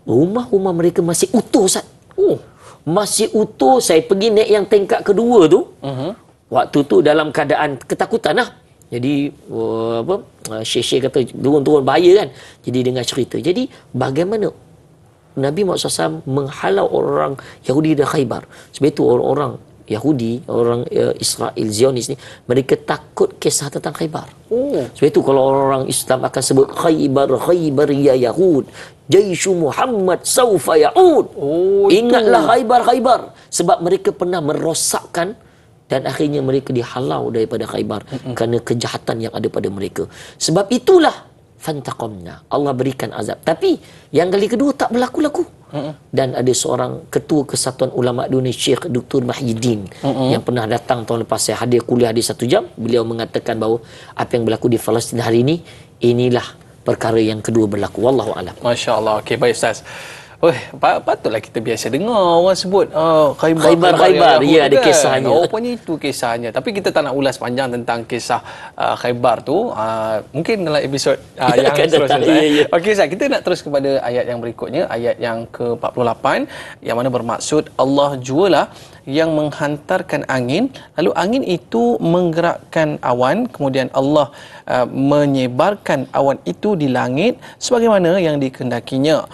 Rumah-rumah mereka masih utuh, Ustaz. Masih utuh. Saya pergi naik yang tingkat kedua tu. Waktu tu dalam keadaan ketakutan lah. Jadi Syekh kata turun-turun bahaya kan. Jadi dengar cerita. Jadi bagaimana Nabi Muhammad SAW menghalau orang Yahudi dan Khaybar. Sebab itu orang-orang Yahudi, orang Israel, Zionis ni, mereka takut kisah tentang Khaybar. Sebab itu kalau orang Islam akan sebut Khaybar ya Yahud, Jaishu Muhammad saufa ya'ud. Ingatlah Khaybar. Sebab mereka pernah merosakkan dan akhirnya mereka dihalau daripada Khaybar kerana kejahatan yang ada pada mereka. Sebab itulah fantaqamna, Allah berikan azab. Tapi yang kali kedua tak berlaku-laku. Dan ada seorang ketua Kesatuan Ulama Dunia, Syekh Dr. Mahyiddin, yang pernah datang tahun lepas, saya hadir kuliah di 1 jam. Beliau mengatakan bahawa apa yang berlaku di Palestin hari ini, inilah perkara yang kedua berlaku. Wallahu a'lam. Masya-Allah. Okey, baik Ustaz. Patutlah kita biasa dengar orang sebut Khaybar, ya, ada kisahnya. Rupanya itu kisahnya. Tapi kita tak nak ulas panjang tentang kisah Khaybar tu. Mungkin dalam episod yang seterusnya. Okey Ustaz, kita nak terus kepada ayat yang berikutnya, ayat yang ke-48, yang mana bermaksud Allah jualah yang menghantarkan angin, lalu angin itu menggerakkan awan, kemudian Allah menyebarkan awan itu di langit sebagaimana yang dikehendakinya,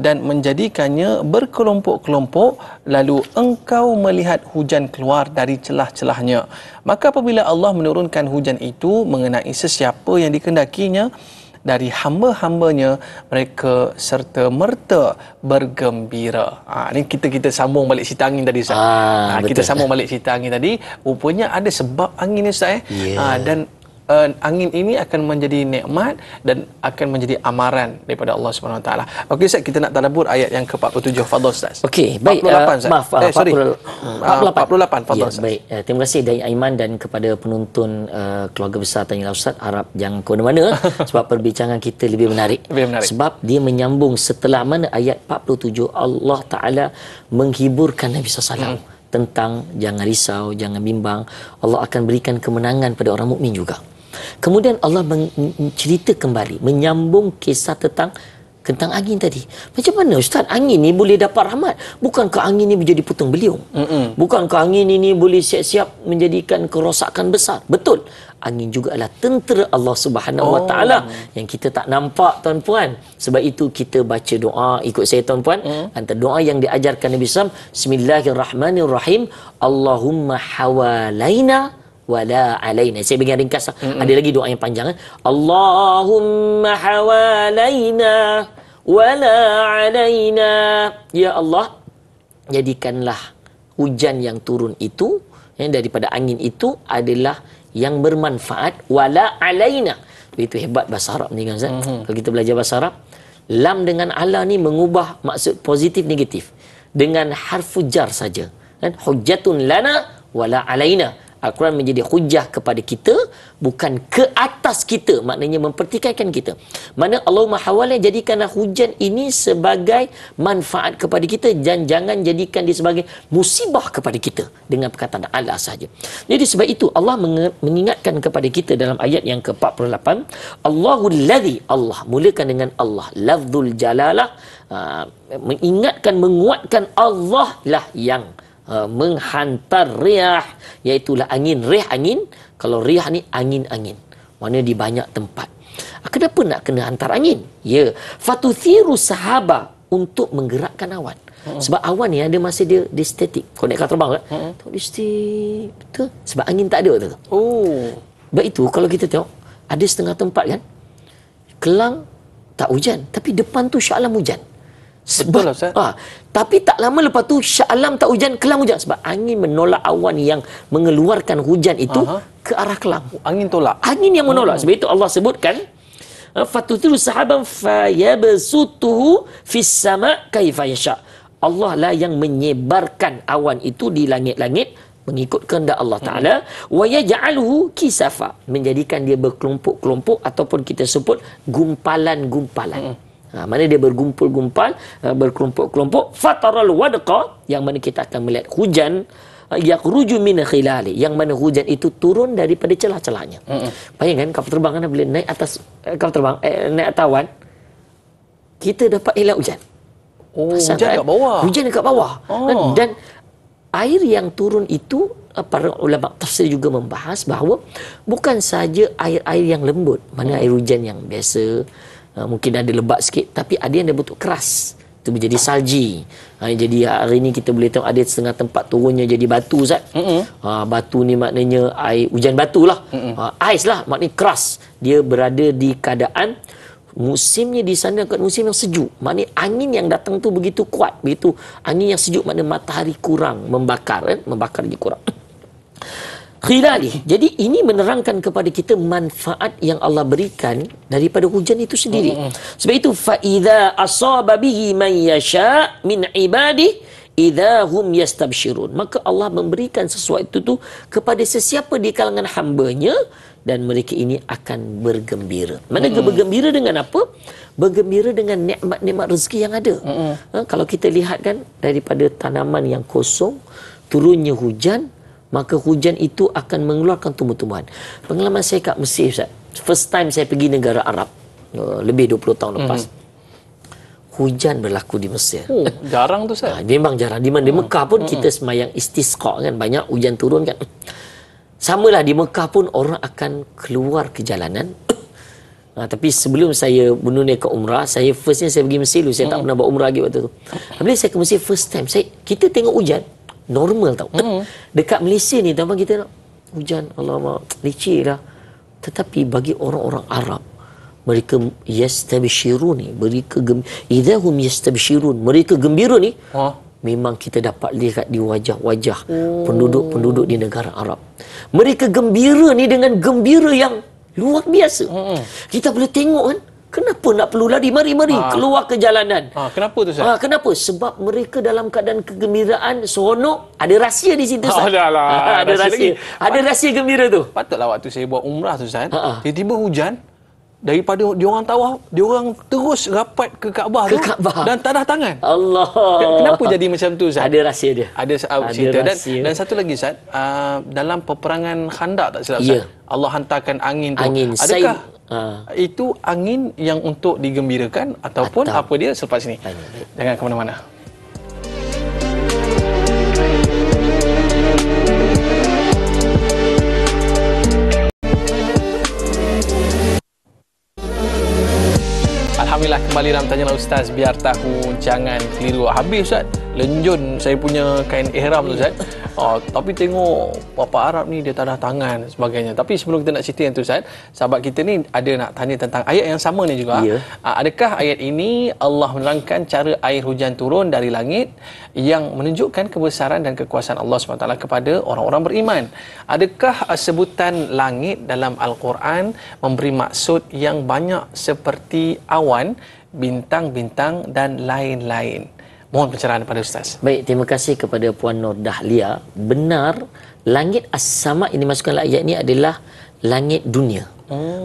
dan menjadikannya berkelompok-kelompok, lalu engkau melihat hujan keluar dari celah-celahnya. Maka apabila Allah menurunkan hujan itu mengenai sesiapa yang dikehendakinya dari hamba-hambanya, mereka serta merta bergembira. Ini kita sambung balik cerita angin tadi, Ustaz. Kita sambung balik cerita angin tadi. Rupanya ada sebab angin ni, Ustaz. Dan angin ini akan menjadi nikmat dan akan menjadi amaran daripada Allah Subhanahu Wa Taala. Okey Ustaz, kita nak tadabbur ayat yang ke-47. Fadhil Ustaz. Okey, baik. 48 Ustaz. Maaf, 48. Fadhil Ustaz. Baik. Terima kasih dari Aiman dan kepada penonton keluarga besar Tanya Ustaz. Harap jangan ke mana-mana sebab perbincangan kita lebih menarik. Sebab dia menyambung setelah mana ayat 47 Allah Taala menghiburkan Nabi SAW tentang jangan risau, jangan bimbang. Allah akan berikan kemenangan pada orang mukmin juga. Kemudian Allah cerita kembali, menyambung kisah tentang angin tadi. Macam mana Ustaz angin ni boleh dapat rahmat? Bukankah angin ni menjadi putung beliung? Bukankah angin ini boleh siap-siap menjadikan kerosakan besar? Betul. Angin juga adalah tentera Allah Subhanahu Wa Taala yang kita tak nampak, tuan-puan. Sebab itu kita baca doa, ikut saya tuan-puan, antara doa yang diajarkan Nabi SAW, Bismillahirrahmanirrahim, Allahumma hawalaina wala alaina. Saya bagi ringkas. Ada lagi doa yang panjang. Allahumma hawalaina wala alaina. Ya Allah, jadikanlah hujan yang turun itu, daripada angin itu adalah yang bermanfaat, wala alaina. Itu hebat bahasa Arab ni kan, Ustaz. Kalau kita belajar bahasa Arab, lam dengan ala ni mengubah maksud positif negatif dengan harfu jar saja. Kan? Hujjatun lana wala alaina. Al-Quran menjadi hujah kepada kita, bukan ke atas kita, maknanya mempertikaikan kita. Mana Allahumma hawala, jadikanlah hujan ini sebagai manfaat kepada kita dan jangan jadikan dia sebagai musibah kepada kita dengan perkataan Allah saja. Jadi sebab itu Allah mengingatkan kepada kita dalam ayat yang ke-48, Allahul ladzi, Allah, mulakan dengan Allah, lafzul jalalah, mengingatkan, menguatkan Allah lah yang menghantar riyah, iaitulah angin. Riyah angin, kalau riyah ni angin-angin, mana di banyak tempat. Kenapa nak kena hantar angin? Ya, fatuthiru sahaba, untuk menggerakkan awan. Sebab awan ni ada masa dia statik. Kau naik kapal terbang kan? Dia statik. Betul? Sebab angin tak ada tu. Sebab itu kalau kita tengok ada setengah tempat kan, Kelang tak hujan, tapi depan tu Shah Alam hujan. Betul lah, Ustaz. Tapi tak lama lepas tu Shah Alam tak hujan, Kelang hujan. Sebab angin menolak awan yang mengeluarkan hujan itu ke arah Kelang. Angin tolak. Angin yang menolak. Sebab itu Allah sebutkan Fatutiru sahaban fayabsutuhu fis sama' kaifa yasha. Allah lah yang menyebarkan awan itu di langit-langit mengikut kehendak Allah Ta'ala. Wa yaj'aluhu kisafa, menjadikan dia berkelompok-kelompok ataupun kita sebut gumpalan-gumpalan. Mana dia bergumpul-gumpal, berkelompok-kelompok. Fataral wadqa, yang mana kita akan melihat hujan yakhruju min khilali, yang mana hujan itu turun daripada celah-celahnya. Bayangkan kapal terbang kan bila naik atas kapal terbang, naik atas awan, kita dapat elak hujan. Hujan kat bawah. Hujan dekat bawah. Dan air yang turun itu, para ulama tafsir juga membahas bahawa bukan saja air-air yang lembut, mana air hujan yang biasa, mungkin ada lebat sikit, tapi ada yang dia bentuk keras, itu menjadi salji. Jadi hari ni kita boleh tengok ada setengah tempat turunnya jadi batu, Ustaz. Batu ni maknanya air hujan batu lah. Ais lah, maknanya keras. Dia berada di keadaan musimnya di sana kat musim yang sejuk. Maknanya angin yang datang tu begitu kuat, begitu angin yang sejuk, maknanya matahari kurang membakar, membakar lagi kurang. Khilali. Jadi ini menerangkan kepada kita manfaat yang Allah berikan daripada hujan itu sendiri. Sebab itu fa idza asaba bihi man yasha min ibadi idza hum yastabshirun. Maka Allah memberikan sesuatu itu kepada sesiapa di kalangan hamba-Nya dan mereka ini akan bergembira. Mana bergembira dengan apa? Bergembira dengan nikmat-nikmat rezeki yang ada. Kalau kita lihat kan daripada tanaman yang kosong, turunnya hujan, maka hujan itu akan mengeluarkan tumbuh-tumbuhan. Pengalaman saya kat Mesir, Ustaz, first time saya pergi negara Arab, lebih 20 tahun lepas, hujan berlaku di Mesir. Jarang tu, Ustaz. Memang jarang. Di Mekah pun kita semayang istisqa kan, banyak hujan turun kan. Samalah di Mekah pun orang akan keluar ke jalanan. Tapi sebelum saya menunaikan umrah, saya firstnya saya pergi Mesir dulu. Saya tak pernah buat umrah lagi waktu tu. Bila saya ke Mesir first time, kita tengok hujan normal tau. Dekat Malaysia ni tuan-tuan, kita nak hujan, alamak, leceh lah. Tetapi bagi orang-orang Arab, mereka yastabshirun ni, mereka idahum yastabshirun, mereka gembira ni, memang kita dapat lihat di wajah-wajah penduduk-penduduk di negara Arab. Mereka gembira ni dengan gembira yang luar biasa. Kita boleh tengok kan, kenapa nak perlu lari? Mari keluar ke jalanan. Kenapa tu, Ustaz? Kenapa? Sebab mereka dalam keadaan kegembiraan, seronok. Ada rahsia di situ, Ustaz. Ada rahsia. Ada rahsia gembira tu. Patutlah waktu saya buat umrah tu, Ustaz, tiba-tiba hujan, daripada diorang tawaf, diorang terus rapat ke Kaabah tu dan tadah tangan. Allah. Kenapa jadi macam tu, Ustaz? Ada rahsia dia. Ada cerita. Dan satu lagi, Ustaz, dalam peperangan Khandak tak silap, Ustaz, Allah hantarkan angin tu. Adakah itu angin yang untuk digembirakan ataupun apa dia selepas ini? Jangan ke mana-mana. Alhamdulillah, kembali dalam Tanyalah Ustaz, biar tahu jangan keliru. Habis, Ustaz, lenjun saya punya kain ihram tu, Ustaz. Tapi tengok Bapa Arab ni dia tadah tangan sebagainya. Tapi sebelum kita nak cerita yang tu, Ustaz, sahabat kita ni ada nak tanya tentang ayat yang sama ni juga. Adakah ayat ini Allah menerangkan cara air hujan turun dari langit yang menunjukkan kebesaran dan kekuasaan Allah SWT kepada orang-orang beriman? Adakah sebutan langit dalam Al-Quran memberi maksud yang banyak seperti awan, bintang-bintang dan lain-lain? Mohon pencerahan daripada Ustaz. Baik, terima kasih kepada Puan Nur Dahlia. Benar, langit as-sama ini masukkan ayat ini adalah langit dunia.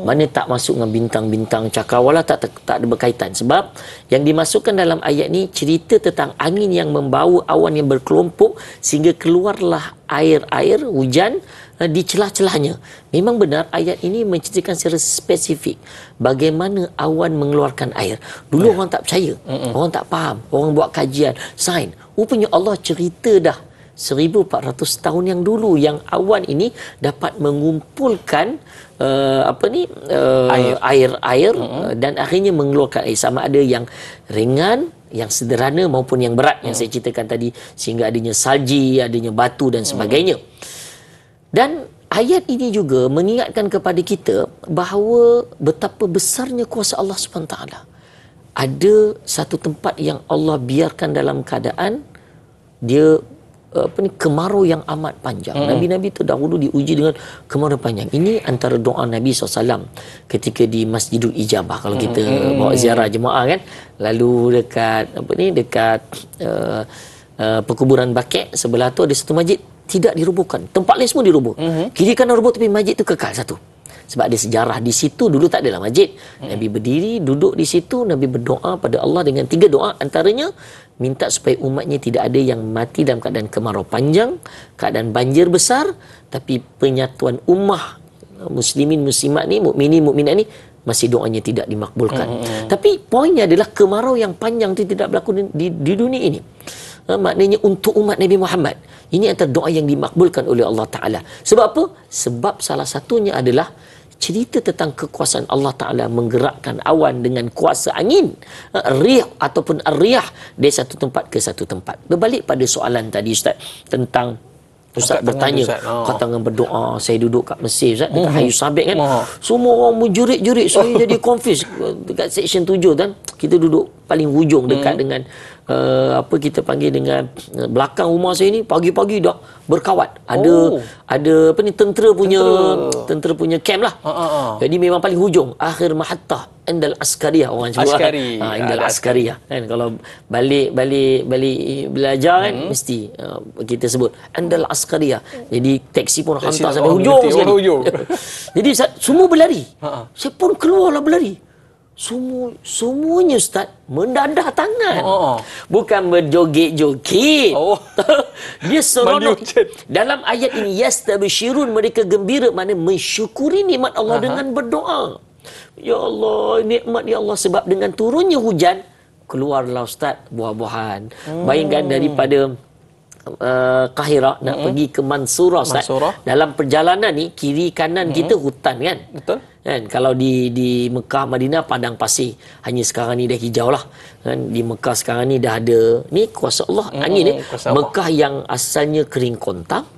Mana tak masuk dengan bintang-bintang cakrawala, tak ada berkaitan. Sebab yang dimasukkan dalam ayat ni cerita tentang angin yang membawa awan yang berkelompok sehingga keluarlah air-air hujan di celah-celahnya. Memang benar ayat ini menceritakan secara spesifik bagaimana awan mengeluarkan air. Dulu orang tak percaya, orang tak faham, orang buat kajian sains. Rupanya Allah cerita dah 1400 tahun yang dulu yang awan ini dapat mengumpulkan air dan akhirnya mengeluarkan air, sama ada yang ringan, yang sederhana maupun yang berat yang saya ceritakan tadi, sehingga adanya salji, adanya batu dan sebagainya. Dan ayat ini juga mengingatkan kepada kita bahawa betapa besarnya kuasa Allah SWT. Ada satu tempat yang Allah biarkan dalam keadaan dia kemarau yang amat panjang. Nabi-nabi terdahulu diuji dengan kemarau panjang. Ini antara doa Nabi SAW ketika di Masjidul Ijabah. Kalau kita bawa ziarah jemaah kan, lalu dekat perkuburan Baqi' sebelah tu ada satu masjid tidak dirobohkan. Tempat lain semua diroboh. Kiri kanan roboh tapi masjid tu kekal satu. Sebab ada sejarah di situ dulu tak adalah masjid. Nabi berdiri, duduk di situ, Nabi berdoa pada Allah dengan 3 doa, antaranya minta supaya umatnya tidak ada yang mati dalam keadaan kemarau panjang, keadaan banjir besar, tapi penyatuan ummah muslimin muslimat ni, mukminin mukminat ni masih doanya tidak dimakbulkan. Tapi poinnya adalah kemarau yang panjang itu tidak berlaku di dunia ini. Maknanya untuk umat Nabi Muhammad. Ini antara doa yang dimakbulkan oleh Allah Ta'ala. Sebab apa? Sebab salah satunya adalah cerita tentang kekuasaan Allah Ta'ala menggerakkan awan dengan kuasa angin, rih ataupun ar-riyah dari satu tempat ke satu tempat. Berbalik pada soalan tadi Ustaz tentang Ustaz bertanya, katakan berdoa, saya duduk kat Mesir Ustaz, dekat Hayu Sabik kan, semua orang menjerit-jerit, saya jadi confused dekat section 7 kan, kita duduk paling hujung dekat dengan apa kita panggil dengan belakang rumah saya ni, pagi-pagi dah berkawat. Ada apa ni, tentera punya camp lah. Jadi memang paling hujung, akhir mahattah indal askariyah, orang sebut indal askariyah kan. Kalau balik belajar kan, mesti kita sebut indal askariyah. Jadi taksi pun hantar sampai hujung sekali. Jadi semua berlari. Saya pun keluarlah berlari. Semuanya Ustaz mendadah tangan. Bukan berjoget-joget. Dia seronok. Dalam ayat ini yastabshirun, mereka gembira, maknanya mensyukuri nikmat Allah dengan berdoa. Ya Allah, nikmat ya Allah, sebab dengan turunnya hujan keluarlah Ustaz buah-buahan. Bayangkan daripada Kahirah nak pergi ke Mansurah Ustaz. Dalam perjalanan ni kiri kanan kita hutan kan. Betul. Kan kalau di Mekah Madinah padang pasir, hanya sekarang ni dah hijau lah kan. Di Mekah sekarang ni dah ada ni kuasa Allah, angin ni. Mekah yang asalnya kering kontang,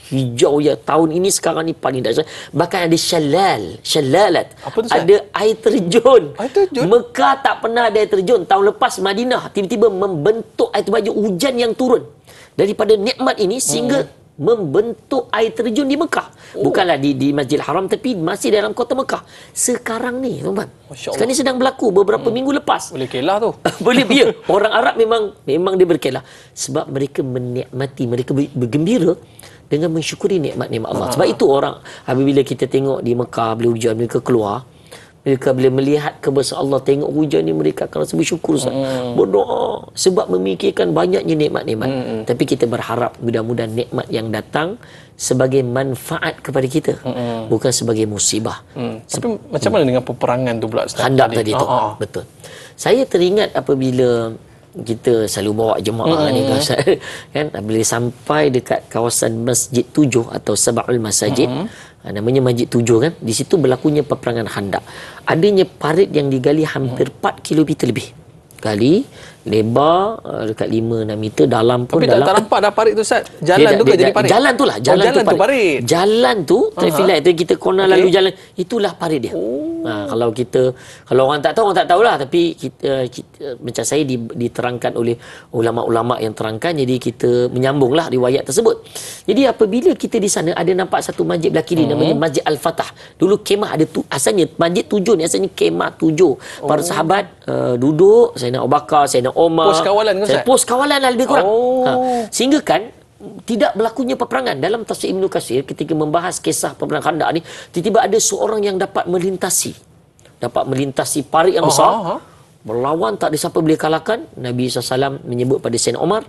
hijau ya, tahun ini sekarang ni paling dahsyat. Bahkan ada syalalat. Ada air terjun. Mekah tak pernah ada air terjun. Tahun lepas Madinah tiba-tiba membentuk air terjun, hujan yang turun daripada nikmat ini sehingga membentuk air terjun di Mekah. Bukanlah di Masjidil Haram, tapi masih dalam kota Mekah. Sekarang ni, tuan-tuan. Sekarang ni sedang berlaku beberapa minggu lepas. Boleh kelah tu. Boleh, ya. Orang Arab memang dia berkelah. Sebab mereka menikmati, mereka bergembira dengan mensyukuri nikmat-nikmat Allah. Sebab itu orang, apabila kita tengok di Mekah, bila hujan, mereka keluar, mereka bila melihat kebesaran Allah, tengok hujan ni, mereka akan rasa bersyukur, berdoa, sebab memikirkan banyaknya nikmat-nikmat. Tapi kita berharap mudah-mudahan nikmat yang datang sebagai manfaat kepada kita, bukan sebagai musibah. Tapi macam mana dengan peperangan tu pula Ustaz? Khandaq tadi tu. Betul. Saya teringat apabila kita selalu bawa jemaah ni kan, bila sampai dekat kawasan Masjid 7 atau Sab'ul Masajid, namanya Masjid 7 kan, di situ berlakunya peperangan Khandaq. Adanya parit yang digali hampir 4 kilometer lebih. Gali lebar dekat 5-6 meter, dalam pun tapi dalam. tak nampak dah parit tu Ustaz. Jalan tu ke jadi parit? Jalan tu lah, jalan tu parit. Jalan tu traffic light tu kita corner lalu jalan, itulah parit dia. Kalau orang tak tahu, orang tak tahulah, tapi kita macam saya diterangkan oleh ulama-ulama yang terangkan, jadi kita menyambunglah riwayat tersebut. Jadi apabila kita di sana ada nampak satu masjid belah kiri, namanya Masjid Al-Fatah. Dulu kemah ada asalnya Masjid 7 ni asalnya kemah 7. Para sahabat duduk, Sayyidina Abu Bakar, Sayyidina Umar, pos kawalan ke Ustaz? Pos kawalan lah lebih kurang. Sehingga kan tidak berlakunya peperangan. Dalam tafsir Ibnu Katsir ketika membahas kisah peperangan Khandaq ni, tiba-tiba ada seorang yang dapat melintasi parit yang besar, berlawan, tak ada siapa boleh kalahkan. Nabi SAW menyebut pada Sayyidina Umar,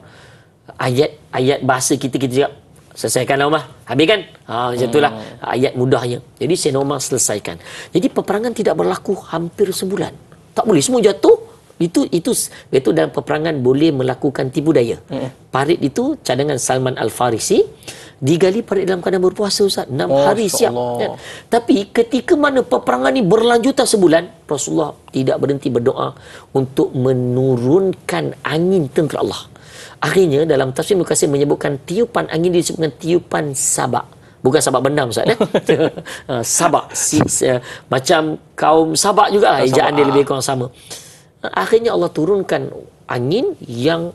ayat bahasa kita cakap, selesaikanlah Umar, habiskan. Macam itulah ayat mudahnya. Jadi Sayyidina Umar selesaikan. Jadi peperangan tidak berlaku hampir sebulan. Tak boleh, semua jatuh. Itu dalam peperangan boleh melakukan tipu daya. Parit itu cadangan Salman Al-Farisi, digali parit dalam keadaan berpuasa Ustaz, 6 hari siap kan? Tapi ketika mana peperangan ni berlanjutan sebulan, Rasulullah tidak berhenti berdoa untuk menurunkan angin tentera Allah. Akhirnya dalam tafsir Ibnu Katsir menyebutkan tiupan angin disebutkan tiupan sabak. Bukan sabak bendam Ustaz. Sabak. Macam kaum Sabak juga lah, ejaan dia lebih kurang sama. Akhirnya Allah turunkan angin yang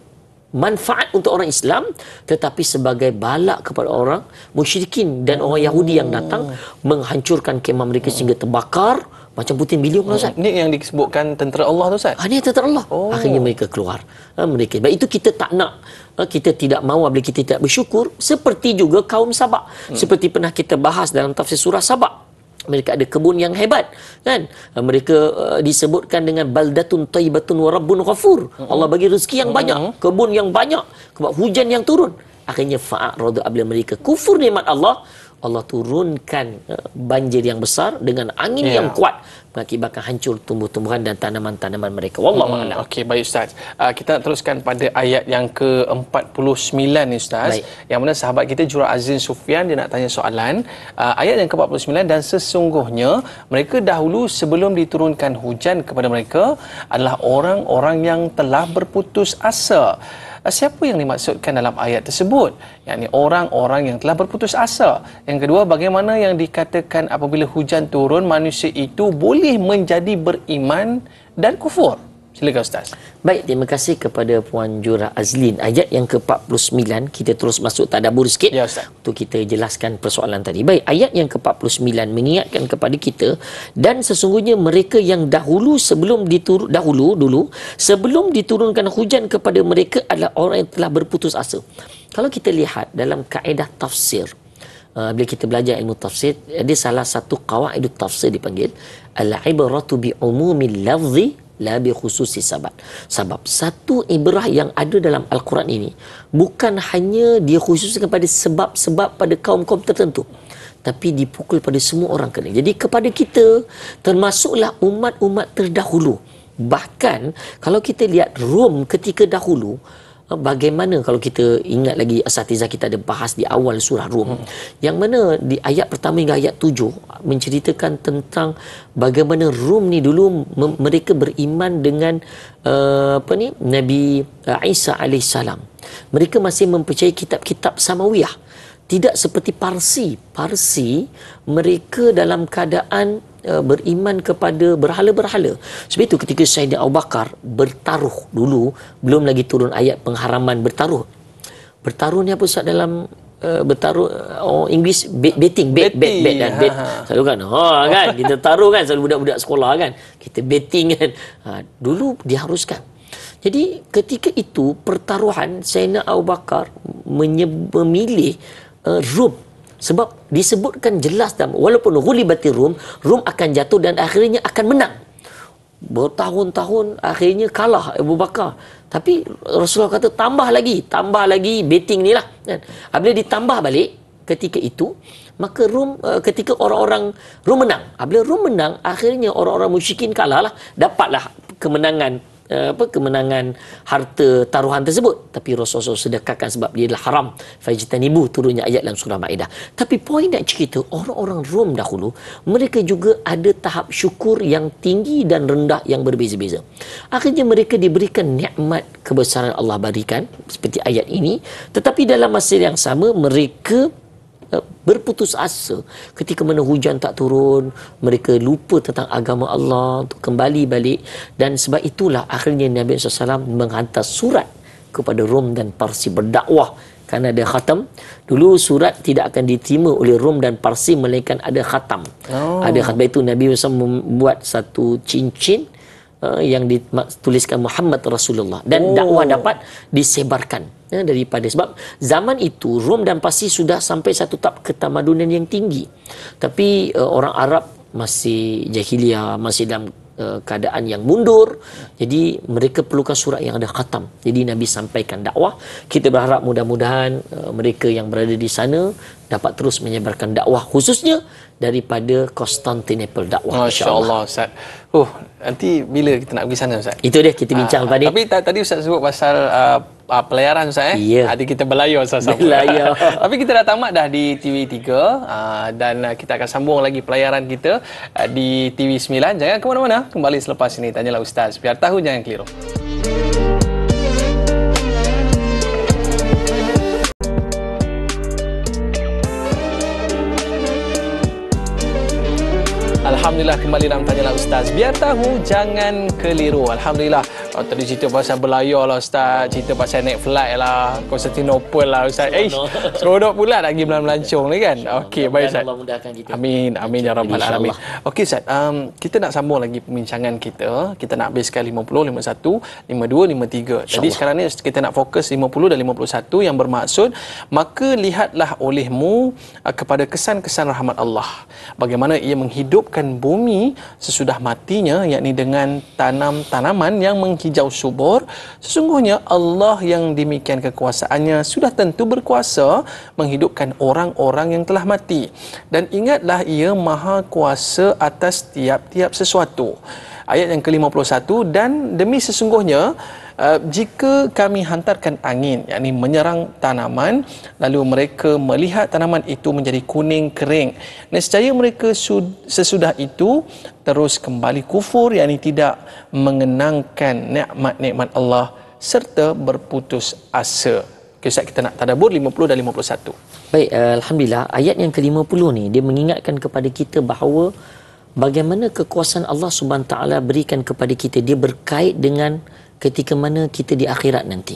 manfaat untuk orang Islam, tetapi sebagai balak kepada orang musyrikin dan orang Yahudi yang datang menghancurkan kemah mereka sehingga terbakar macam puting beliung lah, Ustaz. Ini yang disebutkan tentera Allah tu, Ustaz? Ini tentera Allah. Akhirnya mereka keluar. Mereka. Sebab itu kita tak nak, kita tidak mahu apabila kita tidak bersyukur, seperti juga kaum Sabak. Seperti pernah kita bahas dalam tafsir surah Sabak. Mereka ada kebun yang hebat, kan? Mereka disebutkan dengan baldatun tayyibatun wa rabbun ghafur. Allah bagi rezeki yang banyak, kebun yang banyak, sebab hujan yang turun. Akhirnya fa'aradu apabila mereka kufur nikmat Allah, Allah turunkan banjir yang besar dengan angin yang kuat, mengakibatkan hancur tumbuh-tumbuhan dan tanaman-tanaman mereka. Wallahu a'lam. Okey, baik Ustaz. Kita nak teruskan pada ayat yang ke-49 ni, Ustaz. Baik. Yang mana sahabat kita Jura Azin Sufyan, dia nak tanya soalan. Ayat yang ke-49, dan sesungguhnya mereka dahulu sebelum diturunkan hujan kepada mereka adalah orang-orang yang telah berputus asa. Siapa yang dimaksudkan dalam ayat tersebut? Yakni orang-orang yang telah berputus asa. Yang kedua, bagaimana yang dikatakan apabila hujan turun, manusia itu boleh menjadi beriman dan kufur? Silakan Ustaz. Baik, terima kasih kepada Puan Jura Azlin. Ayat yang ke-49, kita terus masuk tadabbur sikit untuk kita jelaskan persoalan tadi. Baik, ayat yang ke-49 mengingatkan kepada kita, dan sesungguhnya mereka yang dahulu sebelum diturunkan hujan kepada mereka adalah orang yang telah berputus asa. Kalau kita lihat dalam kaedah tafsir, bila kita belajar ilmu tafsir, ada salah satu qawaidut tafsir dipanggil al-ibratu bi umumil lafzi la bi khususi sabab. Sebab satu ibrah yang ada dalam Al-Quran ini bukan hanya dia khususkan pada sebab-sebab pada kaum-kaum tertentu, tapi dipukul pada semua orang kena. Jadi kepada kita termasuklah umat-umat terdahulu. Bahkan kalau kita lihat Rom ketika dahulu, bagaimana kalau kita ingat lagi asatizah kita ada bahas di awal surah Rum, yang mana di ayat pertama hingga ayat 7 menceritakan tentang bagaimana Rum ni dulu mereka beriman dengan Nabi Isa alaihissalam. Mereka masih mempercayai kitab-kitab Samawiyah, tidak seperti Parsi mereka dalam keadaan beriman kepada berhala-berhala. Sebab itu ketika Sayyidina Abu Bakar bertaruh dulu, belum lagi turun ayat pengharaman bertaruh. Bertaruh ni apa Ustaz dalam bertaruh English betting bet dan bet. Selalu kan kan kita taruh kan, selalu budak-budak sekolah kan, kita betting kan. Dulu diharuskan. Jadi ketika itu pertaruhan, Sayyidina Abu Bakar memilih Rum. Sebab disebutkan jelas dalam, walaupun ghulibatir Rum akan jatuh dan akhirnya akan menang. Bertahun-tahun akhirnya kalah Abu Bakar. Tapi Rasulullah kata tambah lagi betting ni lah. Apabila ditambah balik ketika itu, maka ketika orang-orang Rum menang. Apabila Rum menang, akhirnya orang-orang musyrikin kalah lah, dapatlah kemenangan harta taruhan tersebut. Tapi Rasulullah sedekahkan sebab dia adalah haram. Fajtanibu, turunnya ayat dalam surah Maidah. Tapi poin nak cerita, orang-orang Rom dahulu mereka juga ada tahap syukur yang tinggi dan rendah yang berbeza-beza. Akhirnya mereka diberikan nikmat kebesaran Allah berikan seperti ayat ini, tetapi dalam masa yang sama mereka berputus asa ketika mana hujan tak turun. Mereka lupa tentang agama Allah untuk kembali balik, dan sebab itulah akhirnya Nabi SAW menghantar surat kepada Rom dan Parsi berdakwah, kerana ada khatam. Dulu surat tidak akan diterima oleh Rom dan Parsi melainkan ada khatam. Ada khatam itu Nabi SAW membuat satu cincin yang dituliskan Muhammad Rasulullah, dan dakwah dapat disebarkan daripada, sebab zaman itu Rom dan Parsi sudah sampai satu tahap ketamadunan yang tinggi, tapi orang Arab masih jahiliyah, masih dalam keadaan yang mundur. Jadi mereka perlukan surat yang ada khatam. Jadi Nabi sampaikan dakwah. Kita berharap mudah-mudahan mereka yang berada di sana dapat terus menyebarkan dakwah, khususnya daripada Konstantinopel dakwah. Masya-Allah Ustaz. Nanti bila kita nak pergi sana Ustaz? Itu dia kita bincang lepas ni. Tapi tadi Ustaz sebut pasal pelayaran Ustaz Nanti kita berlayar sama-sama. Tapi kita dah tamat dah di TV3 dan kita akan sambung lagi pelayaran kita di TV9. Jangan ke mana-mana. Kembali selepas ini Tanyalah Ustaz. Biar tahu jangan keliru. Alhamdulillah, kembali dalam Tanyalah Ustaz. Biar tahu jangan keliru. Alhamdulillah, Oh, tadi cerita pasal berlayar lah Ustaz, cerita pasal naik flight lah, Konstantinopel lah Ustaz. Seronok pula nak pergi melancong ni kan. Okey, baik Ustaz. Allah mudahkan kita. Amin, amin ya rabbal alamin. InsyaAllah. Okey Ustaz, kita nak sambung lagi perbincangan kita. Kita nak habiskan 50, 51, 52, 53. Jadi sekarang ni kita nak fokus 50 dan 51 yang bermaksud, maka lihatlah olehmu kepada kesan-kesan rahmat Allah. Bagaimana ia menghidupkan bumi sesudah matinya, yakni dengan tanam-tanaman yang menghijau subur. Sesungguhnya Allah yang demikian kekuasaannya sudah tentu berkuasa menghidupkan orang-orang yang telah mati. Dan ingatlah ia maha kuasa atas tiap-tiap sesuatu. Ayat yang ke-51, dan demi sesungguhnya jika kami hantarkan angin, yakni menyerang tanaman, lalu mereka melihat tanaman itu menjadi kuning kering, nescaya mereka sesudah itu terus kembali kufur, yakni tidak mengenangkan nikmat-nikmat Allah serta berputus asa. Okay, Ustaz, kita nak tadabbur 50 dan 51. Baik, Alhamdulillah, ayat yang ke-50 ni dia mengingatkan kepada kita bahawa bagaimana kekuasaan Allah Subhanahu Wa Taala berikan kepada kita, dia berkait dengan ketika mana kita di akhirat nanti.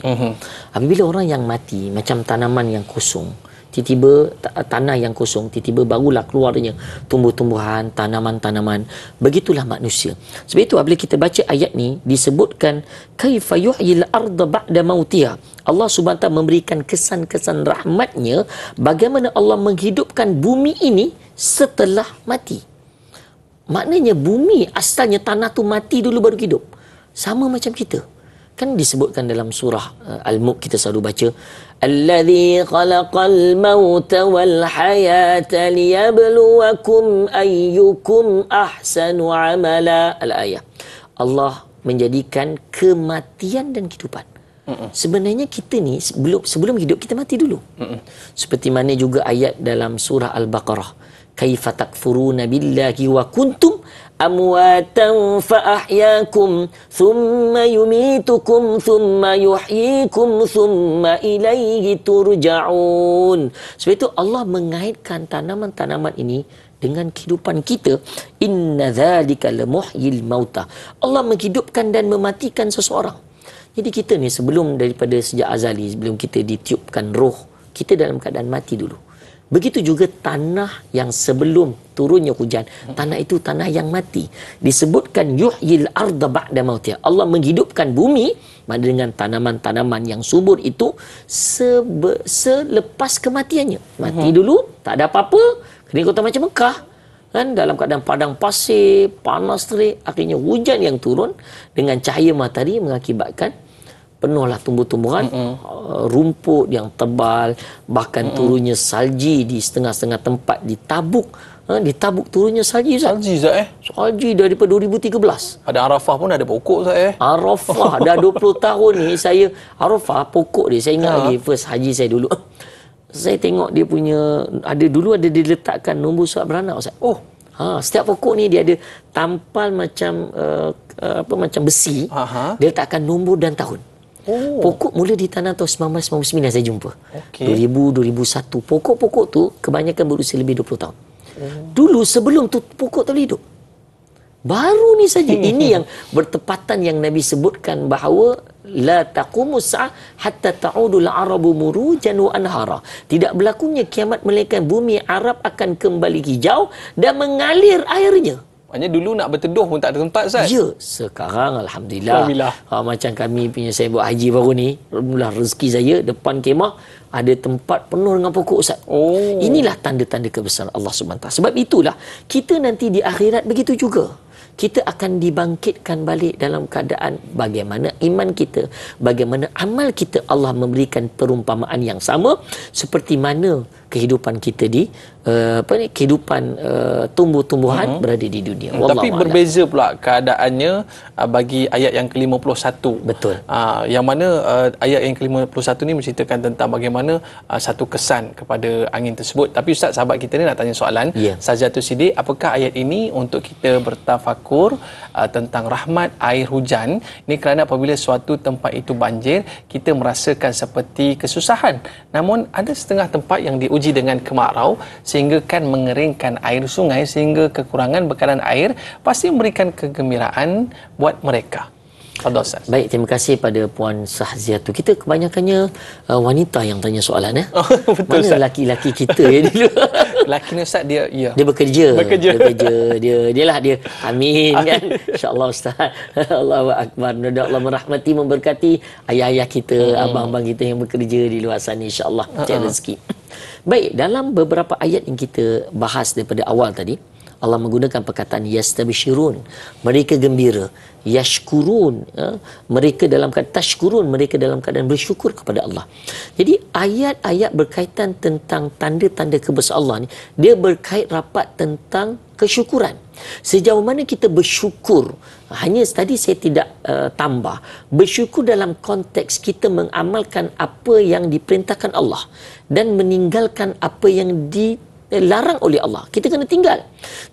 Apabila orang yang mati macam tanaman yang kosong, tiba-tiba tanah yang kosong, tiba-tiba barulah keluarnya tumbuh-tumbuhan, tanaman-tanaman. Begitulah manusia. Sebab itu apabila kita baca ayat ni disebutkan kaifa yuhyil arda ba'da mautiha. Allah Subhanahu Wa Taala memberikan kesan-kesan rahmatnya bagaimana Allah menghidupkan bumi ini setelah mati. Maknanya bumi asalnya tanah tu mati dulu baru hidup. Sama macam kita. Kan disebutkan dalam surah Al-Mulk, kita selalu baca, Allazi khalaqal mauta wal hayata liyabluwakum ayyukum ahsanu amala. Al-ayah. Allah menjadikan kematian dan kehidupan. Sebenarnya kita ni sebelum hidup kita mati dulu. Seperti mana juga ayat dalam surah Al-Baqarah, kaifa takfuruna billahi wa kuntum amwatan fa ahyaakum thumma yumitukum thumma yuhyikum thumma ilaihi turja'un. Sebab itu Allah mengaitkan tanaman-tanaman ini dengan kehidupan kita. Inna dzalika lamuhyil mauta. Allah menghidupkan dan mematikan seseorang. Jadi kita ni daripada sejak azali, sebelum kita ditiupkan roh, kita dalam keadaan mati dulu. Begitu juga tanah yang sebelum turunnya hujan, tanah itu tanah yang mati. Disebutkan yuhyil arda ba'da mautiha. Allah menghidupkan bumi dengan tanaman-tanaman yang subur itu selepas kematiannya. Mati dulu, tak ada apa-apa, kena kota macam Mekah. Kan, dalam keadaan padang pasir, panas terik, akhirnya hujan yang turun dengan cahaya matahari mengakibatkan penuhlah tumbuh-tumbuhan, rumput yang tebal, bahkan turunnya salji di setengah-setengah tempat di Tabuk. Di Tabuk turunnya salji, Ustaz. Salji, Ustaz, Salji daripada 2013. Pada Arafah pun ada pokok, Ustaz, Arafah dah 20 tahun ni saya Arafah pokok dia, saya ingat lagi first haji saya dulu. Saya tengok dia punya dulu ada diletakkan nombor surat beranak, Ustaz. Setiap pokok ni dia ada tampal macam macam besi. Dia letakkan nombor dan tahun. Pokok mula ditanam tahun 1999 saya jumpa. 2000, 2001. Pokok-pokok tu kebanyakan berusia lebih 20 tahun. Dulu sebelum tu pokok tak boleh hidup. Baru ni saja. Ini yang bertepatan yang Nabi sebutkan bahawa la taqumus sa'ah hatta ta'udul arabu murujan wa anhara. Tidak berlakunya kiamat melainkan bumi Arab akan kembali hijau dan mengalir airnya. Maknanya dulu nak berteduh pun tak ada tempat, Ustaz. Ya, sekarang Alhamdulillah. Macam kami punya, saya buat haji baru ni, alhamdulillah rezeki saya depan kemah ada tempat penuh dengan pokok, Ustaz. Inilah tanda-tanda kebesaran Allah SWT. Sebab itulah kita nanti di akhirat begitu juga. Kita akan dibangkitkan balik dalam keadaan bagaimana iman kita, bagaimana amal kita. Allah memberikan perumpamaan yang sama seperti mana kehidupan kita di kehidupan tumbuh-tumbuhan berada di dunia. Tapi berbeza pula keadaannya bagi ayat yang ke-51. Betul. Yang mana ayat yang ke-51 ni menceritakan tentang bagaimana satu kesan kepada angin tersebut. Tapi Ustaz, sahabat kita ni nak tanya soalan. Sajatul Sidik, apakah ayat ini untuk kita bertafakur tentang rahmat air hujan? Ini kerana apabila suatu tempat itu banjir, kita merasakan seperti kesusahan. Namun ada setengah tempat yang diuji dengan kemarau sehingga kan mengeringkan air sungai, sehingga kekurangan bekalan air pasti memberikan kegembiraan buat mereka. Fadhal Ustaz. Baik, terima kasih pada Puan Sahziatu. Kita kebanyakannya wanita yang tanya soalan Oh, betul Mana Ustaz. laki-laki kita ya dulu? Laki ni Ustaz dia Dia bekerja. Dia amin kan. Insya-Allah Ustaz. Allahu akbar. Mudah Allah merahmati, memberkati ayah-ayah kita, abang-abang kita yang bekerja di luar sana, insya-Allah cari rezeki. Baik, dalam beberapa ayat yang kita bahas daripada awal tadi, Allah menggunakan perkataan yastabshirun, mereka gembira, yashkurun, mereka dalam keadaan tashkurun, mereka dalam keadaan bersyukur kepada Allah. Jadi ayat-ayat berkaitan tentang tanda-tanda kebesaran Allah ni, dia berkait rapat tentang kesyukuran. Sejauh mana kita bersyukur, hanya tadi saya tidak tambah, bersyukur dalam konteks kita mengamalkan apa yang diperintahkan Allah dan meninggalkan apa yang dilarang oleh Allah. Kita kena tinggal.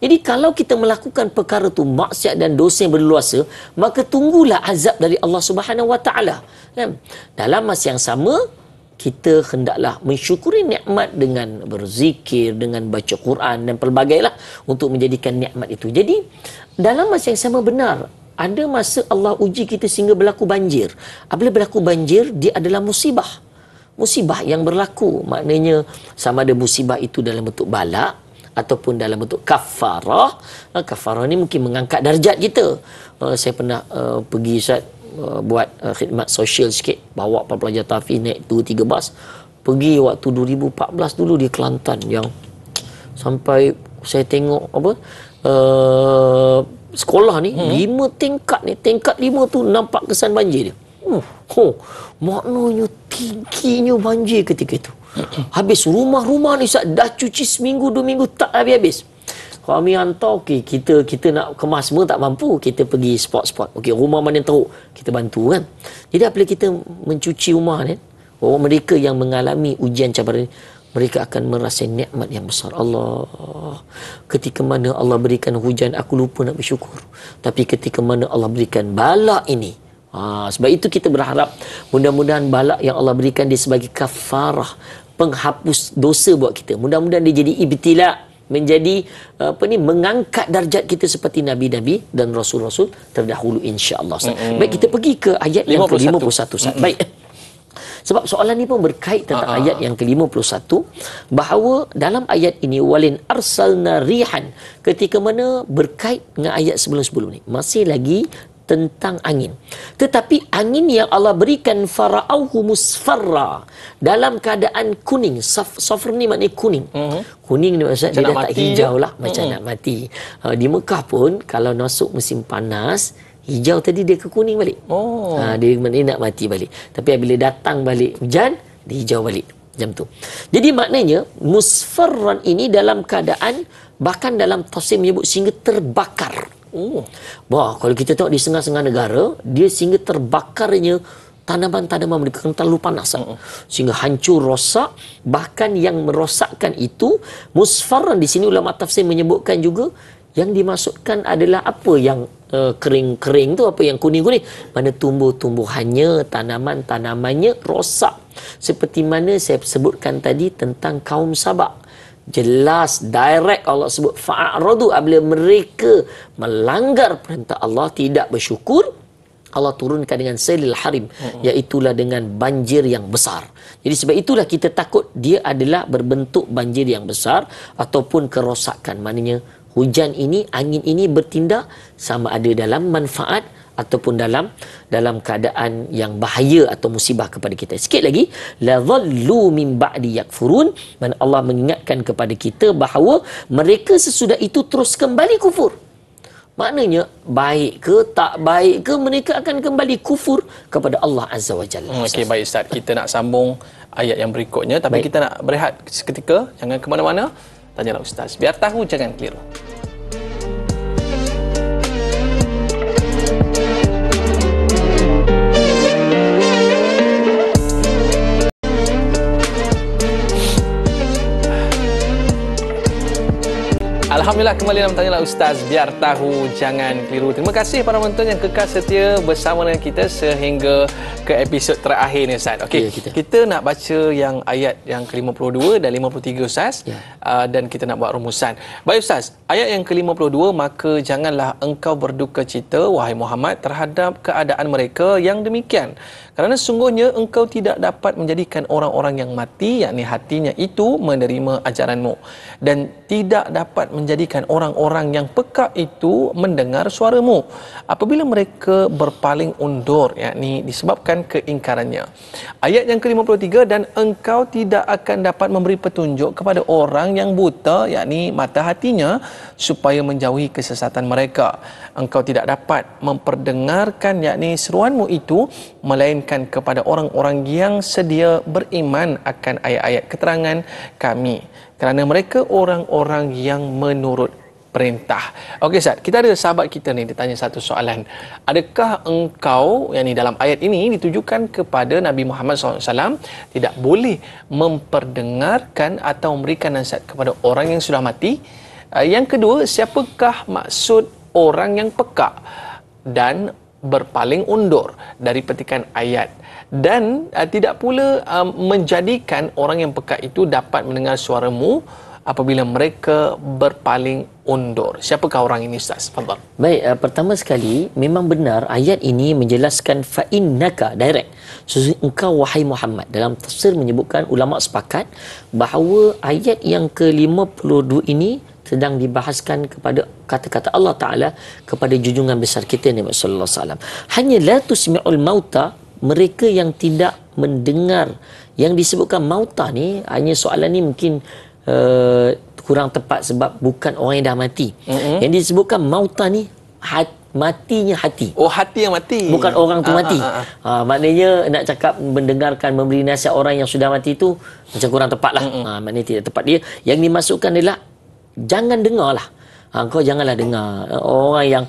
Jadi kalau kita melakukan perkara tu maksiat dan dosa yang berluasa, maka tunggulah azab dari Allah Subhanahu Wa Taala. Kan? Dalam masa yang sama, kita hendaklah mensyukuri nikmat dengan berzikir, dengan baca Quran dan pelbagailah untuk menjadikan nikmat itu. Jadi dalam masa yang sama, benar ada masa Allah uji kita sehingga berlaku banjir. Apabila berlaku banjir, dia adalah musibah. Musibah yang berlaku, maknanya sama ada musibah itu dalam bentuk bala ataupun dalam bentuk kafarah. Kafarah ni mungkin mengangkat darjat kita. Saya pernah pergi Ustaz, buat khidmat sosial sikit, bawa pelajar tahfiz naik 2-3 bas. Pergi waktu 2014 dulu di Kelantan, yang sampai saya tengok sekolah ni 5 tingkat ni, tingkat 5 tu nampak kesan banjir dia. Maknanya tingginya banjir ketika itu. Habis rumah-rumah ni Ustaz dah cuci seminggu 2 minggu tak habis-habis. Kami hantar, okey, kita nak kemas semua tak mampu, kita pergi spot-spot. Okey, rumah mana yang teruk, kita bantu kan. Jadi apabila kita mencuci rumah ni, orang mereka yang mengalami ujian cabaran ni, mereka akan merasa nikmat yang besar. Allah, ketika mana Allah berikan hujan, aku lupa nak bersyukur. Tapi ketika mana Allah berikan bala ini, sebab itu kita berharap mudah-mudahan bala yang Allah berikan dia sebagai kafarah, penghapus dosa buat kita. Mudah-mudahan dia jadi ibtila, menjadi mengangkat darjat kita seperti nabi-nabi dan rasul-rasul terdahulu, insya-Allah. Baik, kita pergi ke ayat yang ke-51. Baik. Sebab soalan ni pun berkait tentang ayat yang ke-51, bahawa dalam ayat ini walin arsalna rihan, ketika mana berkait dengan ayat sebelum-sebelum ni, masih lagi tentang angin. Tetapi angin yang Allah berikan fara'auhu musfarra, dalam keadaan kuning. Safr ni maknanya kuning. Kuning ni maksudnya dia dah tak hijau lah, macam nak mati. Di Mekah pun kalau masuk musim panas, hijau tadi dia ke kuning balik. Dia maknanya nak mati balik. Tapi bila datang balik hujan, dia hijau balik. Macam tu. Jadi maknanya musfarran ini dalam keadaan, bahkan dalam tafsir menyebut sehingga terbakar. Kalau kita tengok di setengah-setengah negara, dia sehingga terbakarnya tanaman-tanaman mereka kerana terlalu panas, sehingga hancur, rosak. Bahkan yang merosakkan itu, musfarran di sini ulama tafsir menyebutkan juga yang dimaksudkan adalah apa yang kering-kering tu, apa yang kuning-kuning, mana tumbuh-tumbuhannya, tanaman-tanamannya rosak. Seperti mana saya sebutkan tadi tentang kaum Sabak. Jelas, direct Allah sebut fa'aradu, apabila mereka melanggar perintah Allah, tidak bersyukur, Allah turunkan dengan sailil harim, iaitulah dengan banjir yang besar. Jadi sebab itulah kita takut dia adalah berbentuk banjir yang besar ataupun kerosakan. Maknanya hujan ini, angin ini bertindak sama ada dalam manfaat ataupun dalam keadaan yang bahaya atau musibah kepada kita. Sikit lagi, la dhallu min ba'di yakfurun, mana Allah mengingatkan kepada kita bahawa mereka sesudah itu terus kembali kufur. Maknanya baik ke tak baik ke, mereka akan kembali kufur kepada Allah Azza wa Jalla. Okey, baik Ustaz, kita nak sambung ayat yang berikutnya, tapi kita nak berehat seketika, jangan ke mana-mana. Tanyalah Ustaz, biar tahu jangan keliru. Alhamdulillah Inilah kembali dalam Tanyalah Ustaz, biar tahu jangan keliru. Terima kasih para penonton yang kekal setia bersama dengan kita sehingga ke episod terakhir ni Ustaz. Okey, kita nak baca yang ayat yang ke-52 dan 53 Ustaz. Dan kita nak buat rumusan. Baik Ustaz, ayat yang ke-52, maka janganlah engkau berduka cita wahai Muhammad terhadap keadaan mereka yang demikian. Kerana sungguhnya engkau tidak dapat menjadikan orang-orang yang mati, yakni hatinya itu, menerima ajaranmu. Dan tidak dapat menjadikan orang-orang yang peka itu mendengar suaramu apabila mereka berpaling undur, yakni disebabkan keingkarannya. Ayat yang ke-53, dan engkau tidak akan dapat memberi petunjuk kepada orang yang buta, yakni mata hatinya, supaya menjauhi kesesatan mereka. Engkau tidak dapat memperdengarkan, yakni seruanmu itu, melainkan kepada orang-orang yang sedia beriman akan ayat-ayat keterangan kami, kerana mereka orang-orang yang menurut perintah. Okey Ustaz, kita ada sahabat kita ni, dia tanya satu soalan. Adakah engkau, yang ni dalam ayat ini ditujukan kepada Nabi Muhammad SAW, tidak boleh memperdengarkan atau memberikan nasihat kepada orang yang sudah mati? Yang kedua, siapakah maksud orang yang peka dan berpaling undur dari petikan ayat, dan tidak pula menjadikan orang yang peka itu dapat mendengar suaramu apabila mereka berpaling undur? Siapakah orang ini Ustaz? Fadhal. Baik, pertama sekali memang benar ayat ini menjelaskan fa innaka, direct. Engkau wahai Muhammad. Dalam tafsir menyebutkan, ulama sepakat bahawa ayat yang ke-52 ini sedang dibahaskan kepada kata-kata Allah Ta'ala kepada junjungan besar kita Nabi sallallahu alaihi wasallam. Hanya la tusmi'ul mauta, mereka yang tidak mendengar. Yang disebutkan mauta ni, hanya soalan ni mungkin kurang tepat sebab bukan orang yang dah mati. Yang disebutkan mauta ni matinya hati. Oh, hati yang mati, bukan orang tu mati. Maknanya nak cakap mendengarkan, memberi nasihat orang yang sudah mati tu macam kurang tepat lah. Maknanya tidak tepat. Dia yang dimasukkan adalah jangan dengarlah. Kau janganlah dengar orang yang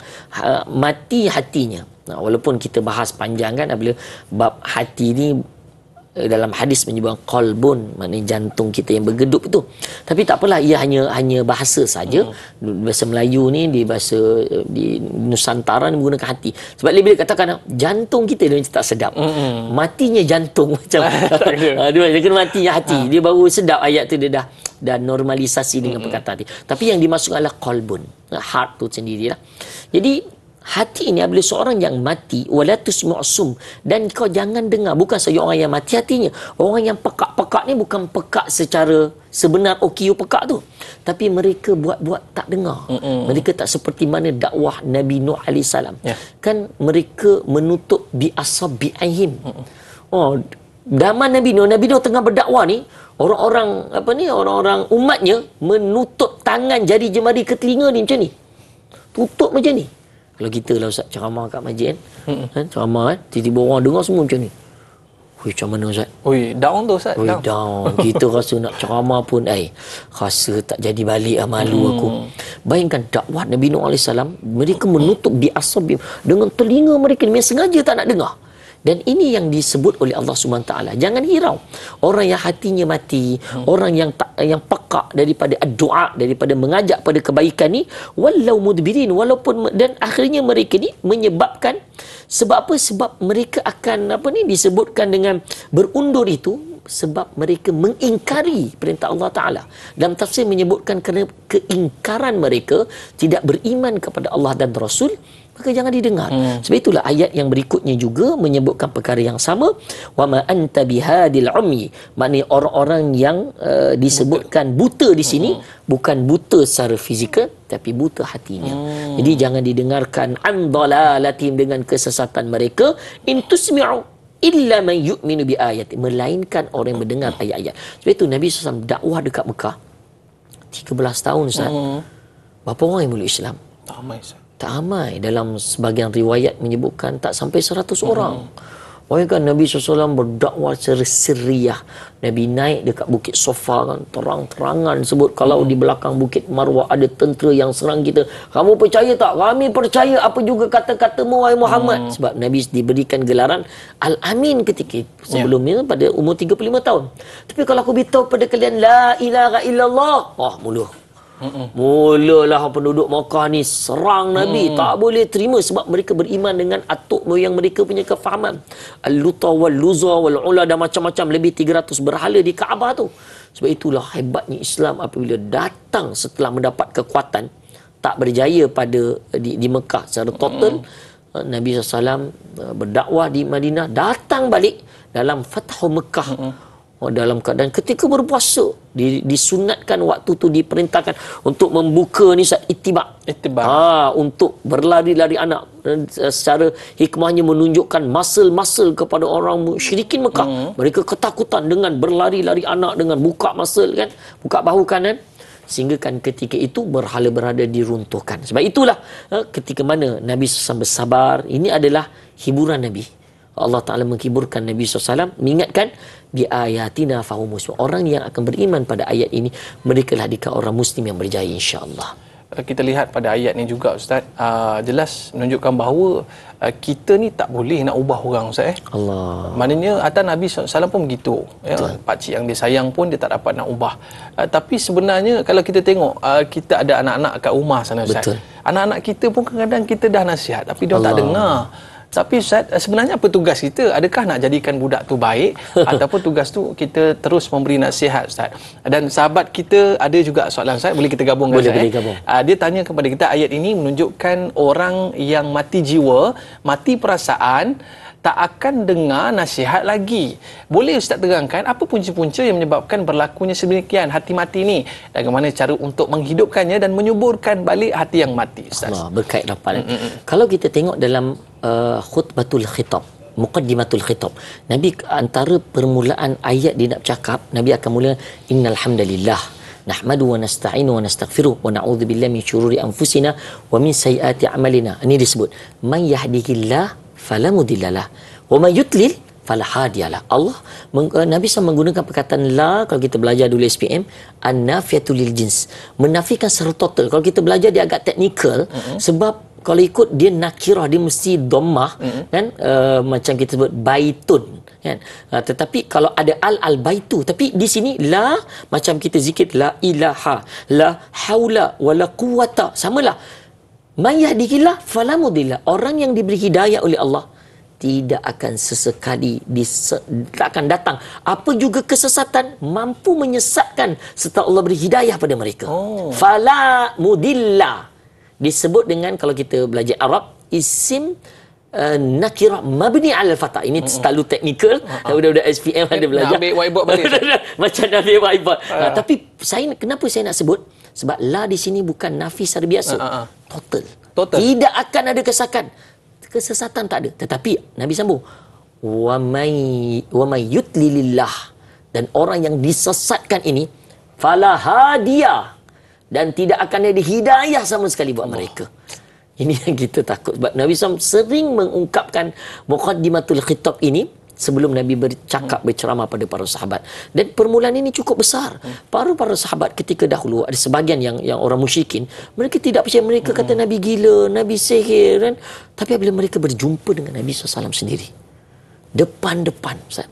mati hatinya. Walaupun kita bahas panjang kan bila bab hati ni, dalam hadis menyebutkan qalbun, maknanya jantung kita yang bergedup itu. Tapi tak apalah, ia hanya bahasa saja. Bahasa Melayu ni, di bahasa di Nusantara ni menggunakan hati. Sebab bila katakan jantung kita dia macam tak sedap. Matinya jantung macam dia kena matinya hati. Dia baru sedap ayat tu, dia dah normalisasi dengan perkataan hati. Tapi yang dimasukkan adalah qalbun, heart tu sendirilah. Jadi hati ini apabila seorang yang mati, wala tusmu'sum, dan kau jangan dengar. Bukan saja orang yang mati hatinya, orang yang pekak-pekak ni bukan pekak secara sebenar OKU pekak tu, tapi mereka buat-buat tak dengar. Mereka tak seperti mana dakwah Nabi Nuh AS. Kan mereka menutup bi asabi'ihim. Zaman Nabi Nuh tengah berdakwah ni, orang-orang umatnya menutup tangan jari jemari ke telinga ni macam ni. Tutup macam ni. Kalau kita lah Ustaz ceramah kat masjid kan, ceramah tiba-tiba orang dengar semua macam ni. Hui, macam mana Ustaz? Hui, down tu Ustaz. Hui, down. Kita rasa nak ceramah pun rasa tak jadi balik, malu aku. Bayangkan dakwah Nabi Nuh AS, mereka menutup di asab dengan telinga mereka, mereka sengaja tak nak dengar. Dan ini yang disebut oleh Allah SWT. Jangan hirau orang yang hatinya mati, orang yang pekak daripada doa, daripada mengajak pada kebaikan ni, walau mudbirin, walaupun, dan akhirnya mereka ni menyebabkan, sebab apa? Sebab mereka akan disebutkan dengan berundur itu sebab mereka mengingkari perintah Allah Ta'ala. Dalam tafsir menyebutkan kerana keingkaran mereka, tidak beriman kepada Allah dan Rasul, maka jangan didengar. Sebab itulah ayat yang berikutnya juga menyebutkan perkara yang sama. Wa ma anta bihadil ummi, maknanya orang-orang yang disebutkan buta di sini bukan buta secara fizikal, tapi buta hatinya. Jadi jangan didengarkan an dalalatim, dengan kesesatan mereka, in tusmi'u illa man yu'minu bi ayati, melainkan orang yang mendengar ayat-ayat. Sebab itu Nabi SAW dakwah dekat Mekah 13 tahun Ustaz. Berapa orang yang meluk Islam? Tak ramai Ustaz. Tak ramai. Dalam sebahagian riwayat menyebutkan tak sampai 100 orang. Bayangkan Nabi SAW berdakwah secara sirriyah. Nabi naik dekat Bukit Sofa kan, terang-terangan sebut kalau di belakang Bukit Marwah ada tentera yang serang kita. Kamu percaya tak? Kami percaya apa juga kata-katamu wahai Muhammad. Sebab Nabi diberikan gelaran Al-Amin ketika sebelumnya pada umur 35 tahun. Tapi kalau aku beritahu pada kalian la ilaha illallah, mula Mulalah penduduk Makkah ni serang Nabi. Tak boleh terima sebab mereka beriman dengan atuk moyang mereka punya kefahaman. Al-Luta wal-Luza wal-Ula dan macam-macam, lebih 300 berhala di Kaabah tu. Sebab itulah hebatnya Islam apabila datang setelah mendapat kekuatan, tak berjaya di Mekah secara total. Nabi SAW berdakwah di Madinah, datang balik dalam Fathu Mekah. Dalam keadaan ketika berpuasa disunatkan, waktu tu diperintahkan untuk membuka ni ittiba. Untuk berlari-lari anak. Secara hikmahnya menunjukkan muscle kepada orang musyrikin Mekah. Mereka ketakutan dengan berlari-lari anak, dengan buka muscle kan, buka bahu kanan. Sehingga kan ketika itu berhala-berhala diruntuhkan. Sebab itulah ketika mana Nabi SAW bersabar, ini adalah hiburan Nabi. Allah Ta'ala menghiburkan Nabi SAW, mengingatkan bi ayatina fahum muslim. Orang yang akan beriman pada ayat ini, mereka lah dikatakan orang muslim yang berjaya, insya-Allah. Kita lihat pada ayat ni juga Ustaz, jelas menunjukkan bahawa kita ni tak boleh nak ubah orang, Ustaz. Allah. Maknanya atas Nabi SAW pun begitu. Pakcik yang dia sayang pun dia tak dapat nak ubah. Tapi sebenarnya kalau kita tengok, kita ada anak-anak kat rumah sana, Ustaz. Betul. Anak-anak kita pun kadang-kadang kita dah nasihat tapi dia tak dengar. Tapi Ustaz, sebenarnya apa tugas kita? Adakah nak jadikan budak tu baik ataupun tugas tu kita terus memberi nasihat, Ustaz? Dan sahabat kita ada juga soalan, Ustaz, boleh kita gabungkan? Boleh gabung. Dia tanya kepada kita, ayat ini menunjukkan orang yang mati jiwa, mati perasaan, tak akan dengar nasihat lagi. Boleh Ustaz terangkan apa punca-punca yang menyebabkan berlakunya sedemikian hati mati ni? Dan bagaimana cara untuk menghidupkannya dan menyuburkan balik hati yang mati, Ustaz? Allah, berkait rapat. Kalau kita tengok dalam khutbatul khitab, muqaddimatul khitab, Nabi antara permulaan ayat dia nak bercakap, Nabi akan mula innal hamdalillah nahmadu wa nasta'inu wa nastaghfiruh wa na'udzu billahi min syururi anfusina wa min sayyiati a'malina. Ini disebut man yahdihillah fala mudhillalah wa may yudlil fala hadiyalah. Allah Nabi SAW menggunakan perkataan la, kalau kita belajar dulu SPM, an-nafiyatul lil jins, menafikan secara total. Kalau kita belajar dia agak teknikal, sebab kalau ikut dia nakirah, dia mesti dhammah kan, macam kita sebut baitun kan. Tetapi kalau ada al baitu, tapi di sini la, macam kita zikir la ilaha la haula wala quwata, samalah. Man yahdihillah fala mudhillalah. Orang yang diberi hidayah oleh Allah tidak akan sesekali tak akan datang apa juga kesesatan mampu menyesatkan setelah Allah beri hidayah pada mereka. Fala mudillah disebut dengan, kalau kita belajar Arab, isim nakirah mabni ala al-fatah. Ini terlalu teknikal. Budak-budak SPM ada belajar. Ambil whiteboard balik. Macam nak ambil whiteboard. Tapi kenapa saya nak sebut? Sebab la di sini bukan nafi secara biasa. Total. Tidak akan ada kesesatan tak ada. Tetapi Nabi sambung, wa may yudlilillah, dan orang yang disesatkan ini fala hadiya, dan tidak akan ada hidayah sama sekali buat mereka. Ini yang kita takut. Sebab Nabi SAW sering mengungkapkan muqaddimatul khitab ini sebelum Nabi berceramah pada para sahabat. Dan permulaan ini cukup besar. Para sahabat ketika dahulu, ada sebahagian yang orang musyrikin, mereka tidak percaya. Mereka kata Nabi gila, Nabi sihir kan? Tapi apabila mereka berjumpa dengan Nabi SAW sendiri, depan-depan, Ustaz,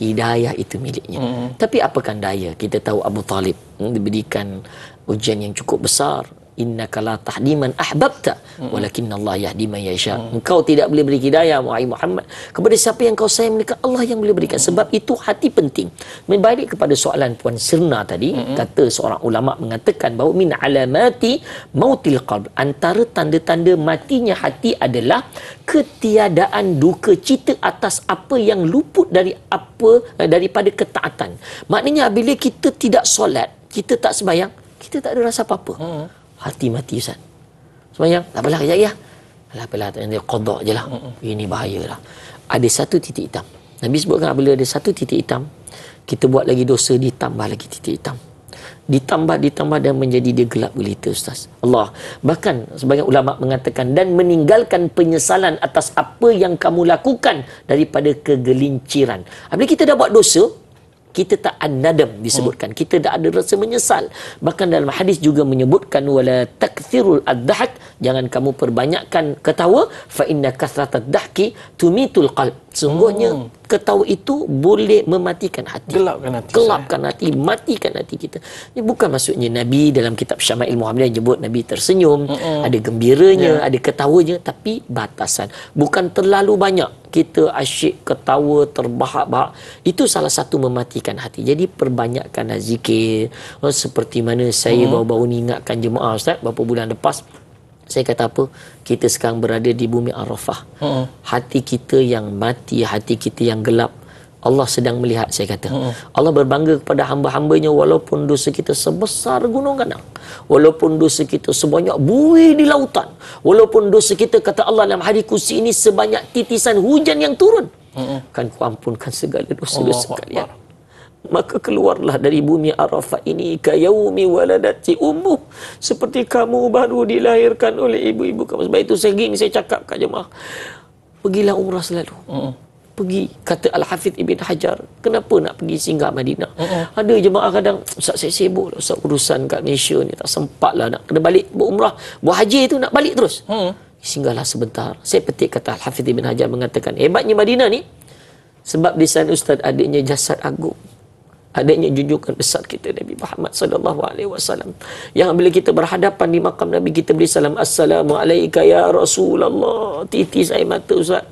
hidayah itu miliknya. Tapi apakah daya? Kita tahu Abu Talib diberikan ujian yang cukup besar. Innaka la tahdi man ahbabta walakinnallaha yahdi man yasha. Engkau tidak boleh beri hidayah, wahai Muhammad, kepada siapa yang kau sayang, mereka Allah yang boleh berikan. Sebab itu hati penting. Berbalik kepada soalan Puan Sirna tadi, kata seorang ulama mengatakan bahawa min alamati mautil qalb, antara tanda-tanda matinya hati adalah ketiadaan duka cita atas apa yang luput daripada ketaatan. Maknanya bila kita tidak solat, kita tak sembahyang, kita tak ada rasa apa-apa. Hati mati, Ustaz. Sembahyang, tak apalah kejap ya. Apalah, nanti qada je lah. Ini bahaya lah. Ada satu titik hitam. Nabi sebutkan apabila ada satu titik hitam, kita buat lagi dosa, ditambah lagi titik hitam. Ditambah dan menjadi dia gelap gulita, Ustaz. Allah. Bahkan sebagian ulama mengatakan, dan meninggalkan penyesalan atas apa yang kamu lakukan daripada kegelinciran. Apabila kita dah buat dosa, kita tak an-nadam disebutkan. Kita tak ada rasa menyesal. Bahkan dalam hadis juga menyebutkan wala takthirul ad-dahak, jangan kamu perbanyakkan ketawa, fa inna kathrata ad-dahki tumitul qalb. Sungguhnya ketawa itu boleh mematikan hati. Gelapkan hati, matikan hati kita. Ini bukan maksudnya Nabi dalam kitab Syama'il Muhammadiyah menyebut Nabi tersenyum, ada gembiranya, ada ketawanya, tapi batasan. Bukan terlalu banyak kita asyik ketawa terbahak-bahak. Itu salah satu mematikan hati. Jadi perbanyakkan zikir. Seperti mana saya baru-baru ni ingatkan jemaah Ustaz beberapa bulan lepas. Saya kata apa? Kita sekarang berada di bumi Arafah. Hati kita yang mati, hati kita yang gelap, Allah sedang melihat, saya kata. Allah berbangga kepada hamba-hambanya walaupun dosa kita sebesar gunung Ganang. Walaupun dosa kita sebanyak buih di lautan. Walaupun dosa kita, kata Allah dalam hadis kursi ini, sebanyak titisan hujan yang turun. Kan ku ampunkan segala dosa-dosa kalian. Maka keluarlah dari bumi Arafah ini kayaumi waladati ummuh, seperti kamu baru dilahirkan oleh ibu-ibu kamu. Sebab itu saya cakap kat jemaah, pergilah umrah selalu. Pergi, kata Al-Hafidh Ibn Hajar, kenapa nak pergi singgah Madinah? Ada jemaah kadang, Ustaz saya sibuk lah, Ustaz urusan kat Malaysia ni tak sempat lah, nak kena balik berumrah, buat haji tu nak balik terus. Singgahlah sebentar. Saya petik kata Al-Hafidh Ibn Hajar mengatakan, hebatnya Madinah ni sebab di sana Ustaz adanya jasad agung, adanya junjungan besar kita Nabi Muhammad sallallahu alaihi wasallam, yang bila kita berhadapan di makam Nabi, kita beri salam, assalamualaikum ya Rasulullah, titis air mata Ustaz.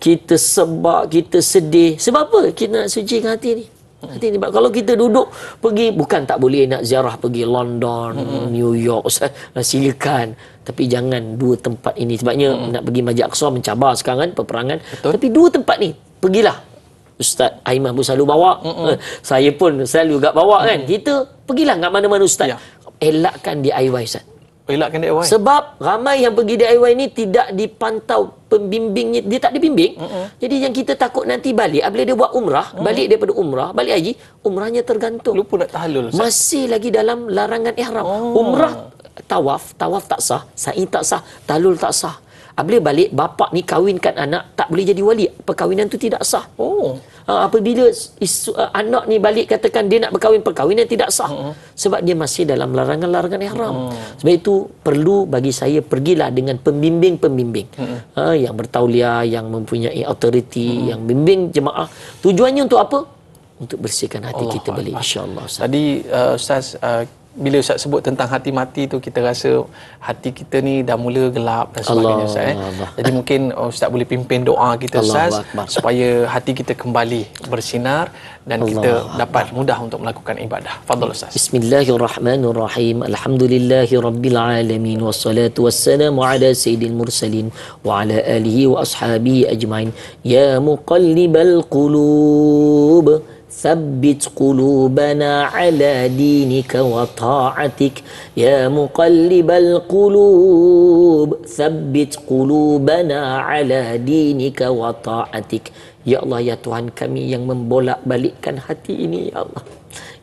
Kita sebab, kita sedih. Sebab apa? Kita nak sucikan hati ni. Hati ni. Kalau kita duduk pergi, bukan tak boleh nak ziarah pergi London, New York, Ustaz, silakan. Tapi jangan dua tempat ini. Sebabnya nak pergi Masjid Aqsa mencabar sekarang kan, peperangan. Betul. Tapi dua tempat ni, pergilah. Ustaz Aiman pun selalu bawa. Saya pun selalu juga bawa kan. Kita pergilah kat mana-mana Ustaz. Elakkan DIY Ustaz. Elakkan DIY. Sebab ramai yang pergi DIY ni tidak dipantau pembimbingnya, dia tak dibimbing. Jadi yang kita takut nanti balik, apabila dia buat umrah, balik daripada umrah, balik haji, umrahnya tergantung. Lupa nak tahlul Ustaz. Masih lagi dalam larangan ihram. Umrah tawaf tak sah, sa'i tak sah, tahlul tak sah. Apabila balik, bapak ni kahwinkan anak, tak boleh jadi wali. Perkahwinan tu tidak sah. Apabila anak ni balik katakan dia nak berkahwin, perkahwinan tidak sah. Sebab dia masih dalam larangan-larangan ihram. Sebab itu perlu bagi saya pergilah dengan pembimbing-pembimbing yang bertauliah, yang mempunyai autoriti, yang bimbing jemaah. Tujuannya untuk apa? Untuk bersihkan hati kita balik, insya-Allah. Tadi Ustaz, bila Ustaz sebut tentang hati mati tu, kita rasa hati kita ni dah mula gelap dan sebagainya Ustaz. Jadi mungkin Ustaz boleh pimpin doa kita Ustaz, supaya hati kita kembali bersinar dan kita dapat mudah untuk melakukan ibadah. Fadhal Ustaz. Bismillahirrahmanirrahim. Alhamdulillahirabbil alamin, wassalatu wassalamu ala sayyidil mursalin wa ala alihi wa ashabihi ajmain. Ya muqallibal qulub, ثبت قلوبنا على دينك وطاعتك يا مقلب القلوب ثبت قلوبنا على دينك وطاعتك. Ya Allah, ya Tuhan kami yang membolak-balikkan hati ini, ya Allah,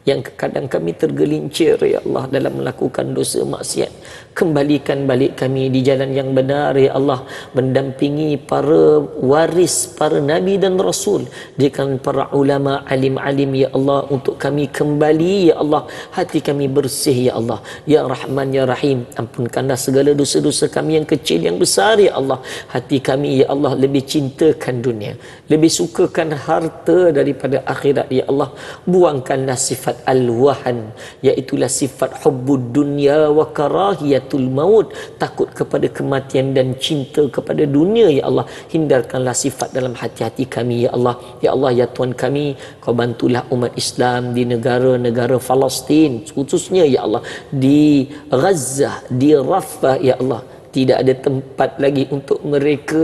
yang kadang kami tergelincir, ya Allah, dalam melakukan dosa maksiat. Kembalikan balik kami di jalan yang benar, ya Allah, mendampingi para waris, para nabi dan rasul, dengan para ulama, alim-alim, ya Allah, untuk kami kembali, ya Allah, hati kami bersih, ya Allah, ya Rahman, ya Rahim. Ampunkanlah segala dosa-dosa kami yang kecil, yang besar, ya Allah. Hati kami, ya Allah, lebih cintakan dunia, lebih sukakan harta daripada akhirat, ya Allah. Buangkanlah sifat al-wahan, iaitulah sifat hubbud dunya wa karahiyatul maut, takut kepada kematian dan cinta kepada dunia, ya Allah. Hindarkanlah sifat dalam hati-hati kami, ya Allah. Ya Allah, ya Tuhan kami, kau bantulah umat Islam di negara-negara Palestin khususnya, ya Allah, di Gaza, di Rafah, ya Allah. Tidak ada tempat lagi untuk mereka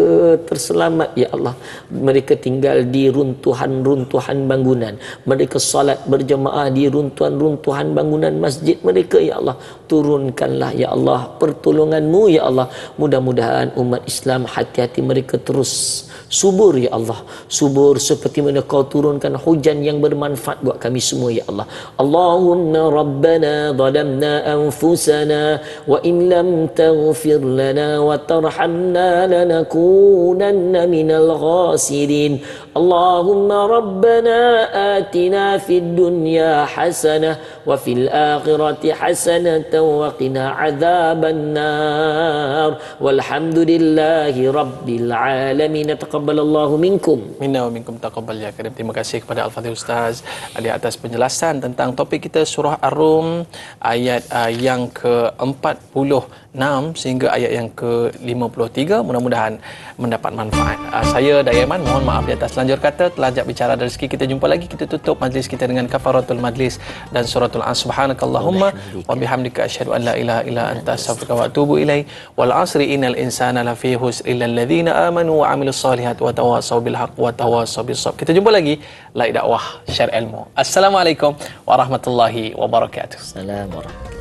terselamat, ya Allah. Mereka tinggal di runtuhan-runtuhan bangunan. Mereka salat berjemaah di runtuhan-runtuhan bangunan masjid mereka, ya Allah. Turunkanlah, ya Allah, pertolongan-Mu, ya Allah. Mudah-mudahan umat Islam hati-hati mereka terus subur, ya Allah. Subur seperti mana Kau turunkan hujan yang bermanfaat buat kami semua, ya Allah. Allahumma rabbana zalamna anfusana wa in lam taghfir lana wa tarhamna lanakunanna minal khasirin. Allahumma rabbana atina fid dunya hasanah wa fil akhirati hasanatan wa qina adzaban nar. النار والحمد لله رب العالمين تقبل الله منكم. Minna wa minkum taqabbal ya karim. Terima kasih kepada Al-Fadhil Ustaz di atas penjelasan tentang topik kita surah Ar-Rum ayat yang ke-46 sehingga ayat yang ke-53. Mudah-mudahan mendapat manfaat. Saya Dayaiman mohon maaf di atas lanjur kata, telajak bicara dan rezeki. Kita jumpa lagi, kita tutup majlis kita dengan kafaratul majlis dan suratul As. Subhanakallahumma wa bihamdika asyhadu an la ilaha illa anta astaghfiruka wa atubu ilaik. Wal asri innal insana lafi khusr illa alladhina amanu wa amilus solihat wa tawassaw bil haqq wa tawassaw bis sabr. Kita jumpa lagi, like dakwah, share ilmu. Assalamualaikum warahmatullahi wabarakatuh. Assalamualaikum.